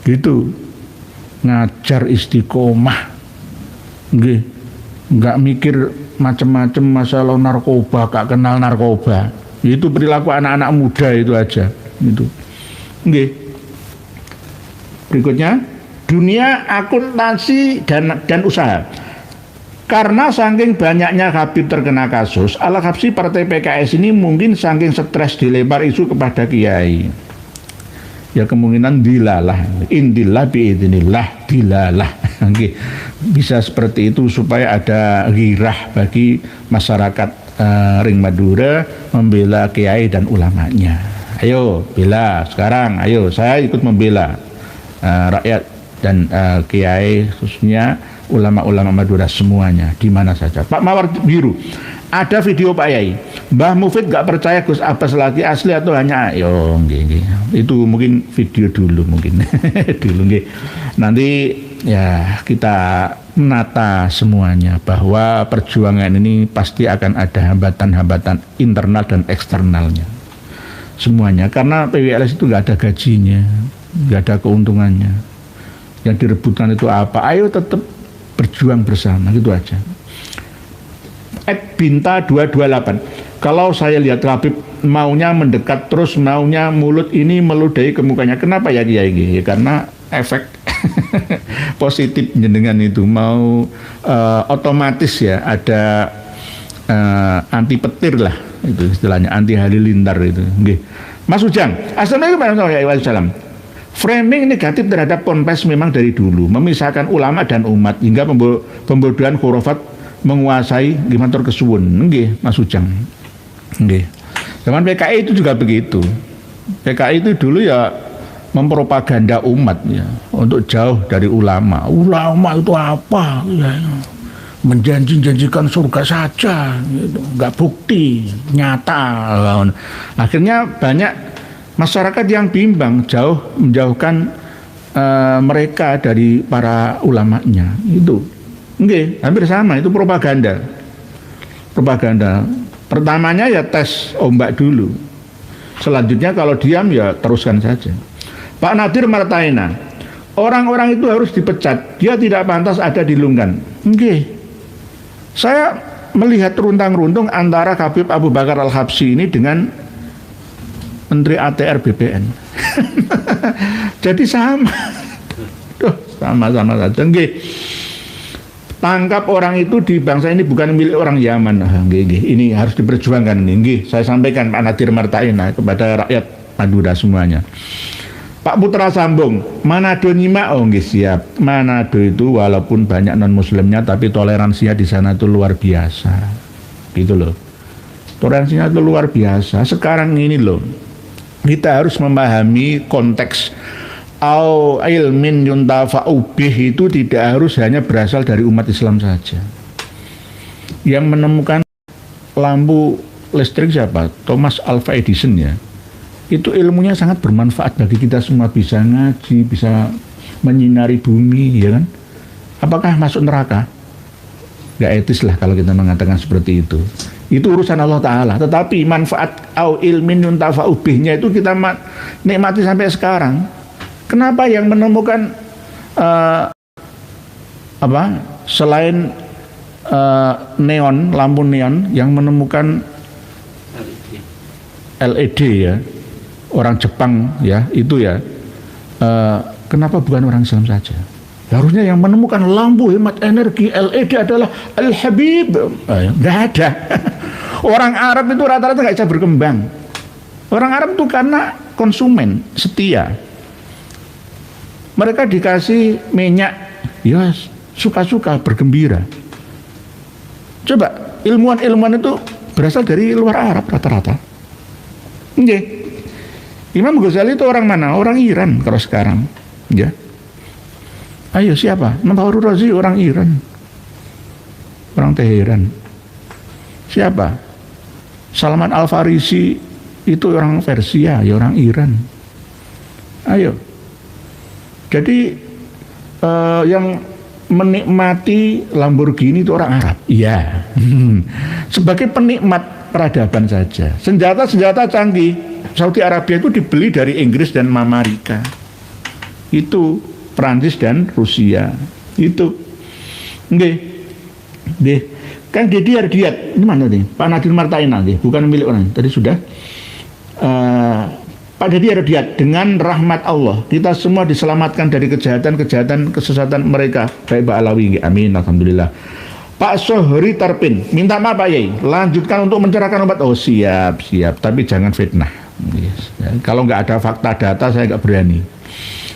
gitu. Ngajar istiqomah, nggak mikir macam-macam masalah narkoba, gak kenal narkoba. Itu perilaku anak-anak muda itu aja. Itu, Berikutnya, dunia akuntansi dan usaha. Karena saking banyaknya Habib terkena kasus, Al-Habsyi partai PKS ini mungkin saking stres dilempar isu kepada kiai. Ya kemungkinan dilalah, indillah biidznillah, dilalah. Bisa seperti itu supaya ada ghirah bagi masyarakat Ring Madura membela kiai dan ulamanya. Ayo bela sekarang, ayo saya ikut membela rakyat dan kiai, khususnya ulama-ulama Madura semuanya di mana saja. Pak Mawar Biru, ada video Pak Yai, Mbah Mufid gak percaya Gus Abbas lagi asli atau hanya ayo itu mungkin video dulu mungkin dulu nanti ya kita menata semuanya bahwa perjuangan ini pasti akan ada hambatan-hambatan internal dan eksternalnya semuanya, karena PWLS itu nggak ada gajinya, nggak ada keuntungannya, yang direbutkan itu apa, ayo tetap berjuang bersama gitu aja. Binta 228, kalau saya lihat Habib maunya mendekat terus, maunya mulut ini meludahi ke mukanya. Kenapa ya Kiai? Ya, karena efek positif jenengan itu mau otomatis ya ada anti petir lah, itu istilahnya, anti halilintar itu. Mas Ujang, assalamualaikum warahmatullahi wabarakatuh. Framing negatif terhadap ponpes memang dari dulu, memisahkan ulama dan umat hingga pembodohan khurafat menguasai gimantor kesuwun. Nggih, Mas Ujang. Nggih. Zaman PKI itu juga begitu. PKI itu dulu ya mempropaganda umat ya untuk jauh dari ulama. Ulama itu apa? Ya, menjanjikan surga saja, gitu. Nggak bukti nyata. Akhirnya banyak masyarakat yang bimbang, menjauhkan mereka dari para ulamanya. Itu hampir sama, itu propaganda. Pertamanya ya tes ombak dulu, selanjutnya kalau diam ya teruskan saja. Pak Nadir Martaina, orang-orang itu harus dipecat, dia tidak pantas ada di Lunggan. Saya melihat runtang-runtung antara Habib Abu Bakar Al-Habsyi ini dengan Menteri ATR BPN. Jadi sama. Sama-sama saja. Tangkap orang itu di bangsa ini bukan milik orang Yaman. Ini harus diperjuangkan ini. Saya sampaikan Pak Nadir Martaina kepada rakyat Madura semuanya. Pak Putra Sambung, Manado nyimak, siap. Manado itu walaupun banyak non muslimnya tapi toleransinya di sana itu luar biasa. Gitu loh. Toleransinya itu luar biasa. Sekarang ini loh, kita harus memahami konteks au ilmin yuntafa'u bih itu tidak harus hanya berasal dari umat Islam saja. Yang menemukan lampu listrik siapa? Thomas Alva Edison ya. Itu ilmunya sangat bermanfaat bagi kita semua, bisa ngaji, bisa menyinari bumi, ya kan? Apakah masuk neraka? Gak etis lah kalau kita mengatakan seperti itu. Itu urusan Allah Ta'ala. Tetapi manfaat au ilmin yuntafa'u bihnya itu kita nikmati sampai sekarang. Kenapa yang menemukan selain neon, lampu neon, yang menemukan LED ya, orang Jepang ya, itu ya, kenapa bukan orang Islam saja? Harusnya yang menemukan lampu hemat energi LED adalah Al-Habib. Nggak ada. Orang Arab itu rata-rata nggak bisa berkembang. Orang Arab itu karena konsumen setia. Mereka dikasih minyak, ya suka-suka, bergembira. Coba ilmuwan-ilmuwan itu berasal dari luar Arab rata-rata. Imam Ghazali itu orang mana? Orang Iran kalau sekarang. Ya. Ayo siapa? Fakhru Razi orang Iran, orang Teheran. Siapa? Salman Al Farisi itu orang Persia, ya orang Iran. Ayo. Jadi yang menikmati Lamborghini itu orang Arab. Iya. Sebagai penikmat peradaban saja. Senjata-senjata canggih Saudi Arabia itu dibeli dari Inggris dan Amerika. Itu Prancis dan Rusia. Itu. Kan Dediar Diat. Ini mana nih? Pak Nadir Martaina nih, bukan milik orang. Tadi sudah. Pak Dediar Diat, dengan rahmat Allah kita semua diselamatkan dari kejahatan, kesesatan mereka. Baik Pak Alawi, amin, alhamdulillah. Pak Sohri Tarpin, minta maaf Pak Yai, lanjutkan untuk mencerahkan umat. Oh siap, tapi jangan fitnah. Yes. Ya, kalau nggak ada fakta data saya nggak berani.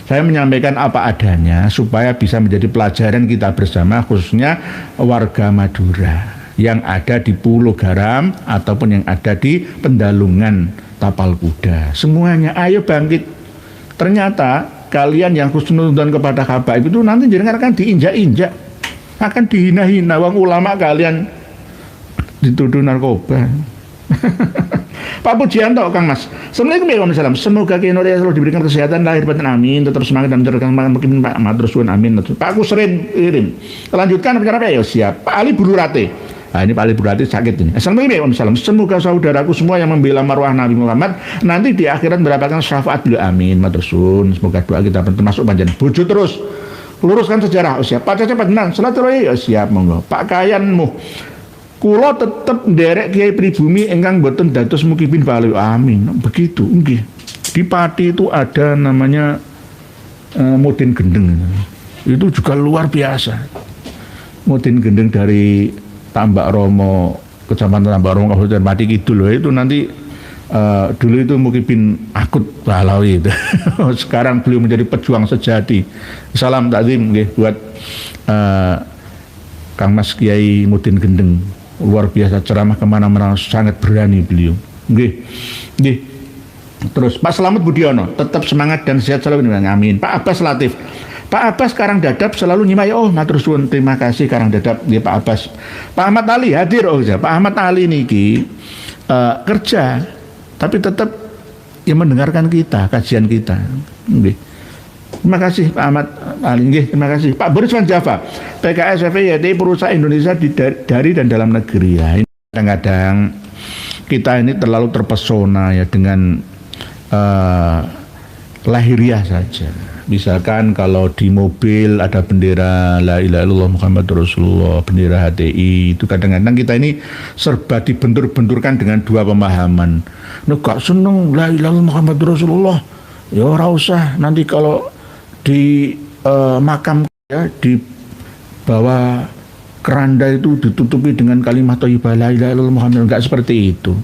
Saya menyampaikan apa adanya supaya bisa menjadi pelajaran kita bersama, khususnya warga Madura yang ada di Pulau Garam ataupun yang ada di Pendalungan Tapal Kuda. Semuanya ayo bangkit. Ternyata kalian yang khusnudon kepada habaib itu nanti jangan akan diinjak-injak, akan dihina-hina. Wong ulama kalian dituduh narkoba. Pak Pujianto, Kang Mas. Assalamualaikum warahmatullahi wabarakatuh. Semoga Kinori selalu diberikan kesehatan lahir batin, amin. Tetap semangat dan mencerahkan mungkin Pak Matur suwun, amin. Pak Kusrin kirim. Lanjutkan bicara apa ya? Siap. Pak Ali Bururate. Nah, ini Pak Ali Bururate sakit ini. Assalamualaikum warahmatullahi wabarakatuh. Semoga saudaraku semua yang membela marwah Nabi Muhammad nanti di akhirat mendapatkan syafaat beliau, amin. Matur suwun. Semoga doa kita termasuk panjang. Bojo terus. Luruskan sejarah. Oh, siap. Pak Cecep Benan. Salaturahmi. Oh, siap, monggo. Pak Kayanmu. Kulo tetep nderek Kiai Pribumi ingkang boten dados mukibin bali, amin. Begitu, nggih. Di Pati itu ada namanya Mudin Gendeng. Itu juga luar biasa. Mudin Gendeng dari Tambak Romo, Kecamatan Tambak Romo, Kabupaten Pati Kidul. Itu nanti dulu itu mukibin akut Balawi itu. Sekarang beliau menjadi pejuang sejati. Salam takzim nggih buat Kang Mas Kiai Mudin Gendeng. Luar biasa, ceramah kemana-mana, sangat berani beliau. Nggih. Terus Pak Slamet Budiono, tetap semangat dan sehat selalu, amin. Pak Abbas Latif. Pak Abbas Karang Dadap selalu nyimai. Oh, matur suwun, terima kasih Karang Dadap. Nggih Pak Abbas. Pak Ahmad Ali hadir. Oh ya, Pak Ahmad Ali niki kerja tapi tetap ya mendengarkan kita, kajian kita. Nggih. Terima kasih Pak Ahmad Ali, terima kasih Pak Boris Van Java. PKS FPYT perusahaan Indonesia dari dan dalam negeri. Ya, ini kadang-kadang kita ini terlalu terpesona ya dengan lahiriah saja. Misalkan kalau di mobil ada bendera La ilaha illallah Muhammadur Rasulullah, bendera HTI, itu kadang-kadang kita ini serba dibentur-benturkan dengan dua pemahaman. Nek gak seneng La ilaha illallah Muhammadur Rasulullah, ya ora usah nanti kalau di makam ya, di bawah keranda itu ditutupi dengan kalimat thayyibah la ilaha illallah Muhammad. Enggak seperti itu.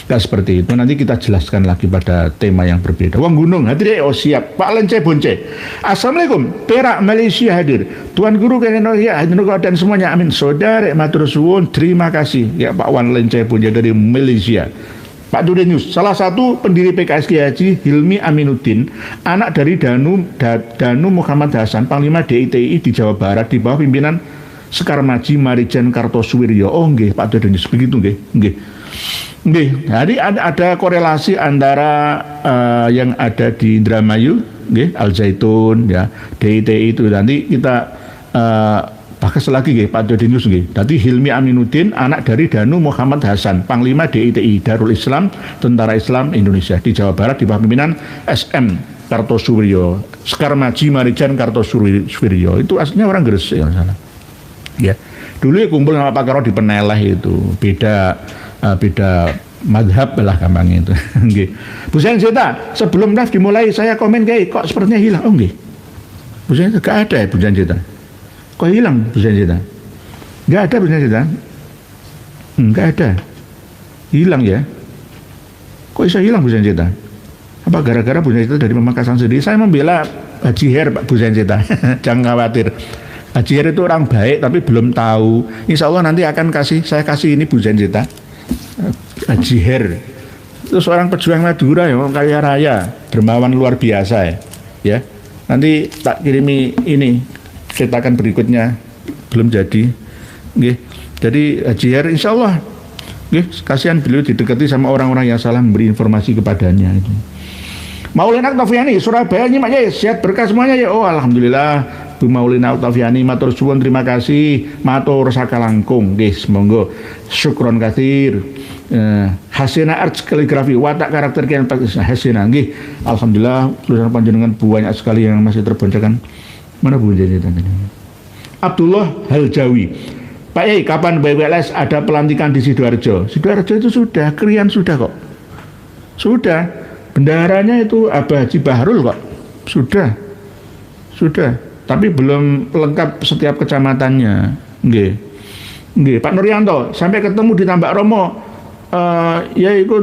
Enggak seperti itu. Nanti kita jelaskan lagi pada tema yang berbeda. Wong Gunung hadir. Oh siap. Pak Lence Bonce. Assalamualaikum. Perak Malaysia hadir. Tuan Guru Kenoya hadir dan semuanya, amin. Saudara matur suwun, terima kasih ya Pak Wan Lence Bonce dari Malaysia. Pak Dudenius, salah satu pendiri PKS Kiai Haji Hilmi Aminuddin, anak dari Danu Muhammad Hasan, Panglima DITI di Jawa Barat di bawah pimpinan Sekar Maji Marijan Kartosuwiryo. Oh nggih, Pak Dudenius, begitu nggih. Nggih. Jadi ada korelasi antara yang ada di Indramayu, nggih, Al Zaitun ya, DITI itu nanti kita bahas lagi nggih Pak Dodenius nggih. Dadi Hilmi Aminuddin anak dari Danu Muhammad Hasan, Panglima DITI Darul Islam Tentara Islam Indonesia di Jawa Barat di bawah pimpinan SM Kartosuwiryo, Sekar Maji Marijan Kartosuwiryo. Itu aslinya orang Gresik ya sana. Ya. Dulu ya kumpul sama Pak Karo di Peneleh itu. Beda madhab lah gampangnya itu. Nggih. Bu Sanjita, sebelum live dimulai saya komen kayak kok sepertinya hilang. Oh nggih. Bu Sanjita enggak ada ya Bu Sanjita. Kok hilang Bu Sanjita? Enggak ada Bu Sanjita? Enggak ada. Hilang ya? Kok bisa hilang Bu Sanjita? Apa gara-gara Bu Sanjita dari Pemakasan sendiri? Saya membela Haji Her Pak Bu Sanjita. Jangan khawatir. Haji Her itu orang baik tapi belum tahu. Insya Allah nanti akan saya kasih ini Bu Sanjita. Haji Her itu seorang pejuang Madura ya, kaya raya, dermawan luar biasa ya. Nanti tak kirimi ini cetakan berikutnya, belum jadi. Nggih. Jadi Haji Her insya Allah nggih, kasihan beliau didekati sama orang-orang yang salah memberi informasi kepadanya itu. Maulana Oktaviani Surabaya nyimaknya sehat berkah semuanya ya. Oh alhamdulillah Bu Maulina Oktaviani matur suwun, terima kasih matur sakalangkung nggih, monggo syukron katsir. Hasina Arts Kaligrafi watak karakter kian Hasina nggih, alhamdulillah tulisan panjenengan banyak sekali yang masih terbacakan. Mana Bu Janjitan ini? Abdullah Haljawi, Pak kapan BWLS ada pelantikan di Sidoarjo? Sidoarjo itu sudah, Krian sudah kok, sudah, bendaharanya itu Abah Haji Bahrul kok, sudah, tapi belum lengkap setiap kecamatannya, nggih. Nggih, Pak Nuryanto sampai ketemu di Tambak Romo. Ya iku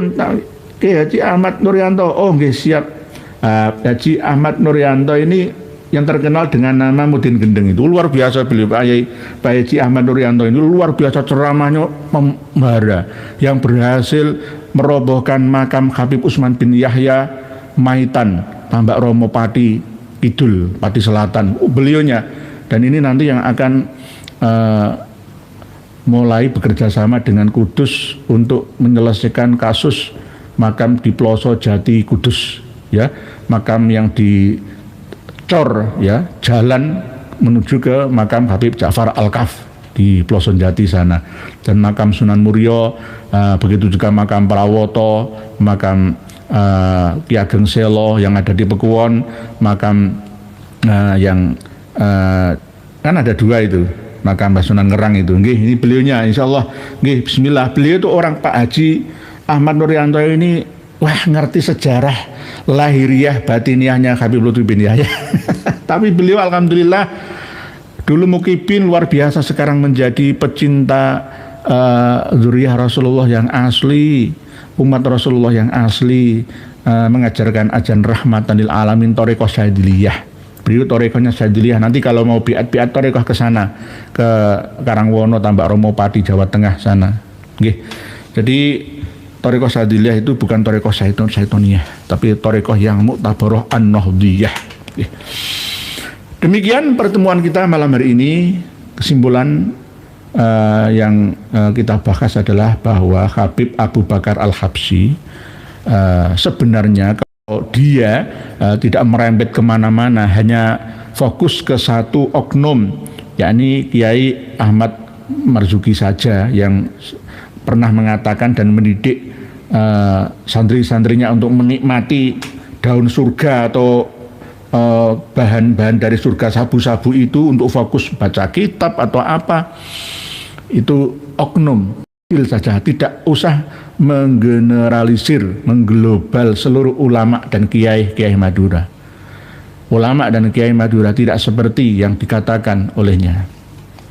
Kiai Haji Ahmad Nuryanto. Oh nggih siap. Haji Ahmad Nuryanto ini yang terkenal dengan nama Mudin Gendeng itu luar biasa beliau. Pak Haji Ahmad Nuryanto ini luar biasa ceramahnya membara yang berhasil merobohkan makam Habib Utsman bin Yahya Maitan Tambak Romo Pati Kidul, Pati Selatan. Beliaunya, dan ini nanti yang akan mulai bekerja sama dengan Kudus untuk menyelesaikan kasus makam di Ploso Jati Kudus, ya, makam yang dicor, ya, jalan menuju ke makam Habib Ja'far Al-Kaf di Ploso Jati sana, dan makam Sunan Muria, begitu juga makam Prawoto, makam Ki Ageng Selo yang ada di Pekuwon, makam yang kan ada 2 itu, makam Mbah Sunan Ngerang itu. Nggih, ini beliaunya insyaallah. Nggih, bismillah. Beliau itu orang Pak Haji Ahmad Nuryanto ini wah ngerti sejarah lahiriah batiniahnya Habib Lutfi bin Yahya. Tapi beliau alhamdulillah dulu mukibin luar biasa, sekarang menjadi pecinta zuriyah Rasulullah yang asli, umat Rasulullah yang asli, mengajarkan ajaran rahmatan lil alamin thariqah Syadziliyah. Beliau torekohnya Syadziliyah. Nanti kalau mau biat torekoh ke sana, ke Karangwono, Tambak Romo Pati, Jawa Tengah sana. Nggih. Jadi torekoh Syadziliyah itu bukan torekoh Syaitoniyah, tapi torekoh yang Mu'tabarah An-Nahdiyah. Demikian pertemuan kita malam hari ini. Kesimpulan yang kita bahas adalah bahwa Habib Abu Bakar Al-Habsyi sebenarnya dia tidak merembet kemana-mana, hanya fokus ke satu oknum, yakni Kiai Ahmad Marzuki saja, yang pernah mengatakan dan mendidik santri-santrinya untuk menikmati daun surga atau bahan-bahan dari surga, sabu-sabu itu, untuk fokus baca kitab atau apa. Itu oknum saja, tidak usah menggeneralisir, mengglobal seluruh ulama dan kiai Madura. Ulama dan kiai Madura tidak seperti yang dikatakan olehnya,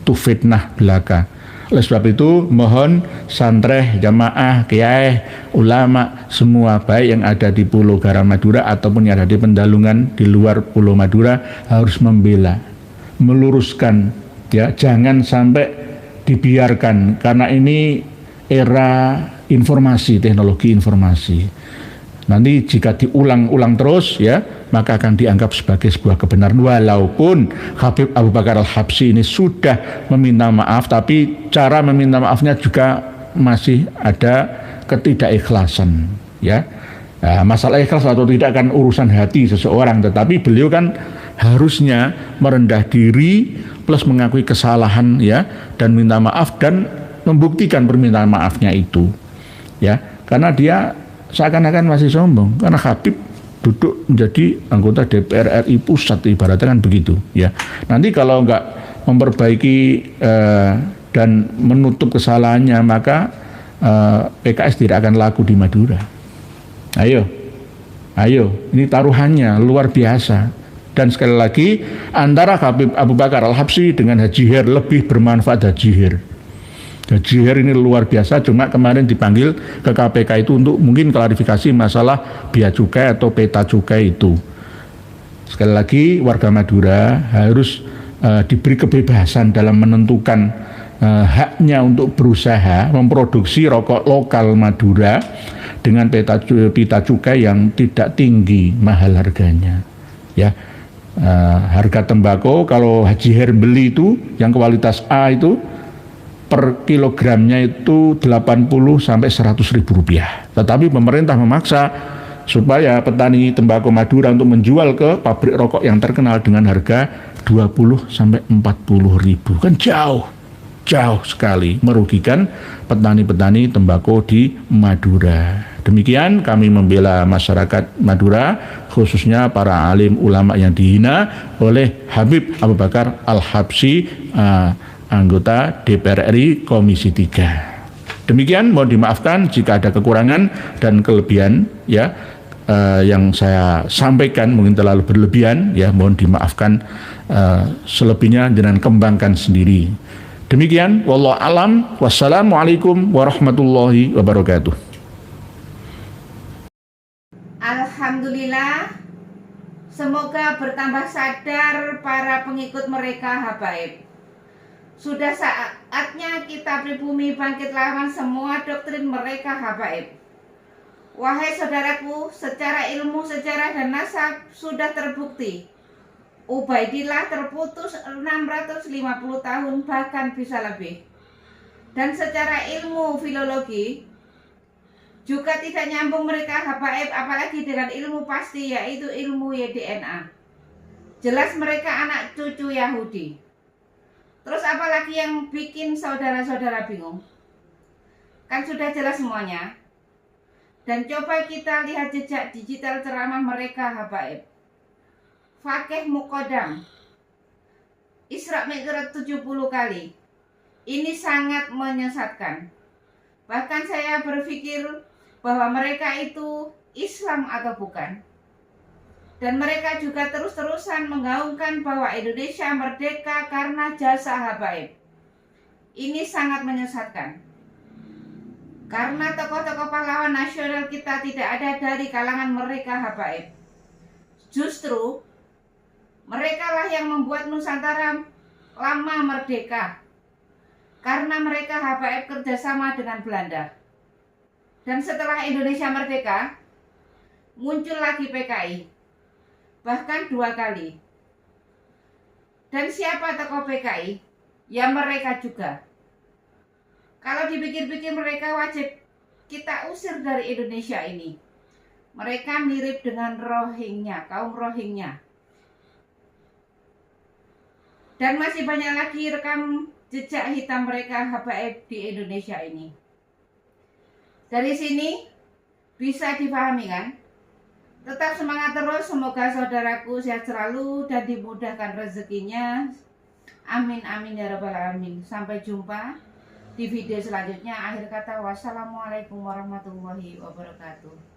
itu fitnah belaka. Oleh sebab itu mohon santreh, jamaah, kiai, ulama semua, baik yang ada di Pulau Garam Madura ataupun yang ada di Pendalungan di luar Pulau Madura, harus membela, meluruskan, ya, jangan sampai dibiarkan, karena ini era informasi, teknologi informasi. Nanti jika diulang-ulang terus, ya, maka akan dianggap sebagai sebuah kebenaran. Walaupun Habib Abu Bakar Al-Habsyi ini sudah meminta maaf, tapi cara meminta maafnya juga masih ada ketidakikhlasan, ya. Nah, masalah ikhlas atau tidak kan urusan hati seseorang, tetapi beliau kan harusnya merendah diri plus mengakui kesalahan, ya, dan minta maaf dan membuktikan permintaan maafnya itu, ya, karena dia seakan-akan masih sombong karena Habib duduk menjadi anggota DPR RI pusat, ibaratnya kan begitu, ya. Nanti kalau enggak memperbaiki dan menutup kesalahannya, maka PKS tidak akan laku di Madura. Ayo, ini taruhannya luar biasa. Dan sekali lagi, antara Habib Abu Bakar Al-Habsyi dengan Haji Her, lebih bermanfaat Haji Her. Haji Her ini luar biasa, cuma kemarin dipanggil ke KPK itu untuk mungkin klarifikasi masalah bea cukai atau peta cukai itu. Sekali lagi, warga Madura harus diberi kebebasan dalam menentukan haknya untuk berusaha memproduksi rokok lokal Madura dengan peta cukai yang tidak tinggi mahal harganya, ya. Harga tembakau kalau Haji Her beli itu yang kualitas A itu per kilogramnya itu 80 sampai 100 ribu rupiah. Tetapi pemerintah memaksa supaya petani tembakau Madura untuk menjual ke pabrik rokok yang terkenal dengan harga 20 sampai 40 ribu. Kan jauh sekali, merugikan petani-petani tembakau di Madura. Demikian kami membela masyarakat Madura, khususnya para alim ulama yang dihina oleh Habib Abu Bakar Al-Habsyi, anggota DPR RI Komisi 3. Demikian, mohon dimaafkan jika ada kekurangan dan kelebihan, ya, yang saya sampaikan mungkin terlalu berlebihan, ya, mohon dimaafkan. Selebihnya dengan kembangkan sendiri. Demikian, wallahu alam, wassalamualaikum warahmatullahi wabarakatuh. Alhamdulillah, semoga bertambah sadar para pengikut mereka habaib. Sudah saatnya kita pribumi bangkit lawan semua doktrin mereka habaib. Wahai saudaraku, secara ilmu, sejarah dan nasab sudah terbukti Ubaidillah terputus 650 tahun bahkan bisa lebih. Dan secara ilmu filologi juga tidak nyambung mereka habaib, apalagi dengan ilmu pasti yaitu ilmu YDNA. Jelas mereka anak cucu Yahudi. Terus apalagi yang bikin saudara-saudara bingung? Kan sudah jelas semuanya. Dan coba kita lihat jejak digital ceramah mereka habaib. Fakih Muqaddam Isra Mi'raj 70 kali. Ini sangat menyesatkan. Bahkan saya berpikir bahwa mereka itu Islam atau bukan. Dan mereka juga terus-terusan menggaungkan bahwa Indonesia merdeka karena jasa habaib. Ini sangat menyesatkan. Karena tokoh-tokoh pahlawan nasional kita tidak ada dari kalangan mereka habaib. Justru mereka lah yang membuat Nusantara lama merdeka. Karena mereka habaib kerjasama dengan Belanda. Dan setelah Indonesia merdeka, muncul lagi PKI. Bahkan 2 kali. Dan siapa tokoh PKI? Ya mereka juga. Kalau dipikir-pikir mereka wajib kita usir dari Indonesia ini. Mereka mirip dengan Rohingya, kaum Rohingya. Dan masih banyak lagi rekam jejak hitam mereka habaib di Indonesia ini. Dari sini bisa dipahami kan? Tetap semangat terus, semoga saudaraku sehat selalu dan dimudahkan rezekinya. Amin amin ya rabbal alamin. Sampai jumpa di video selanjutnya. Akhir kata, wassalamualaikum warahmatullahi wabarakatuh.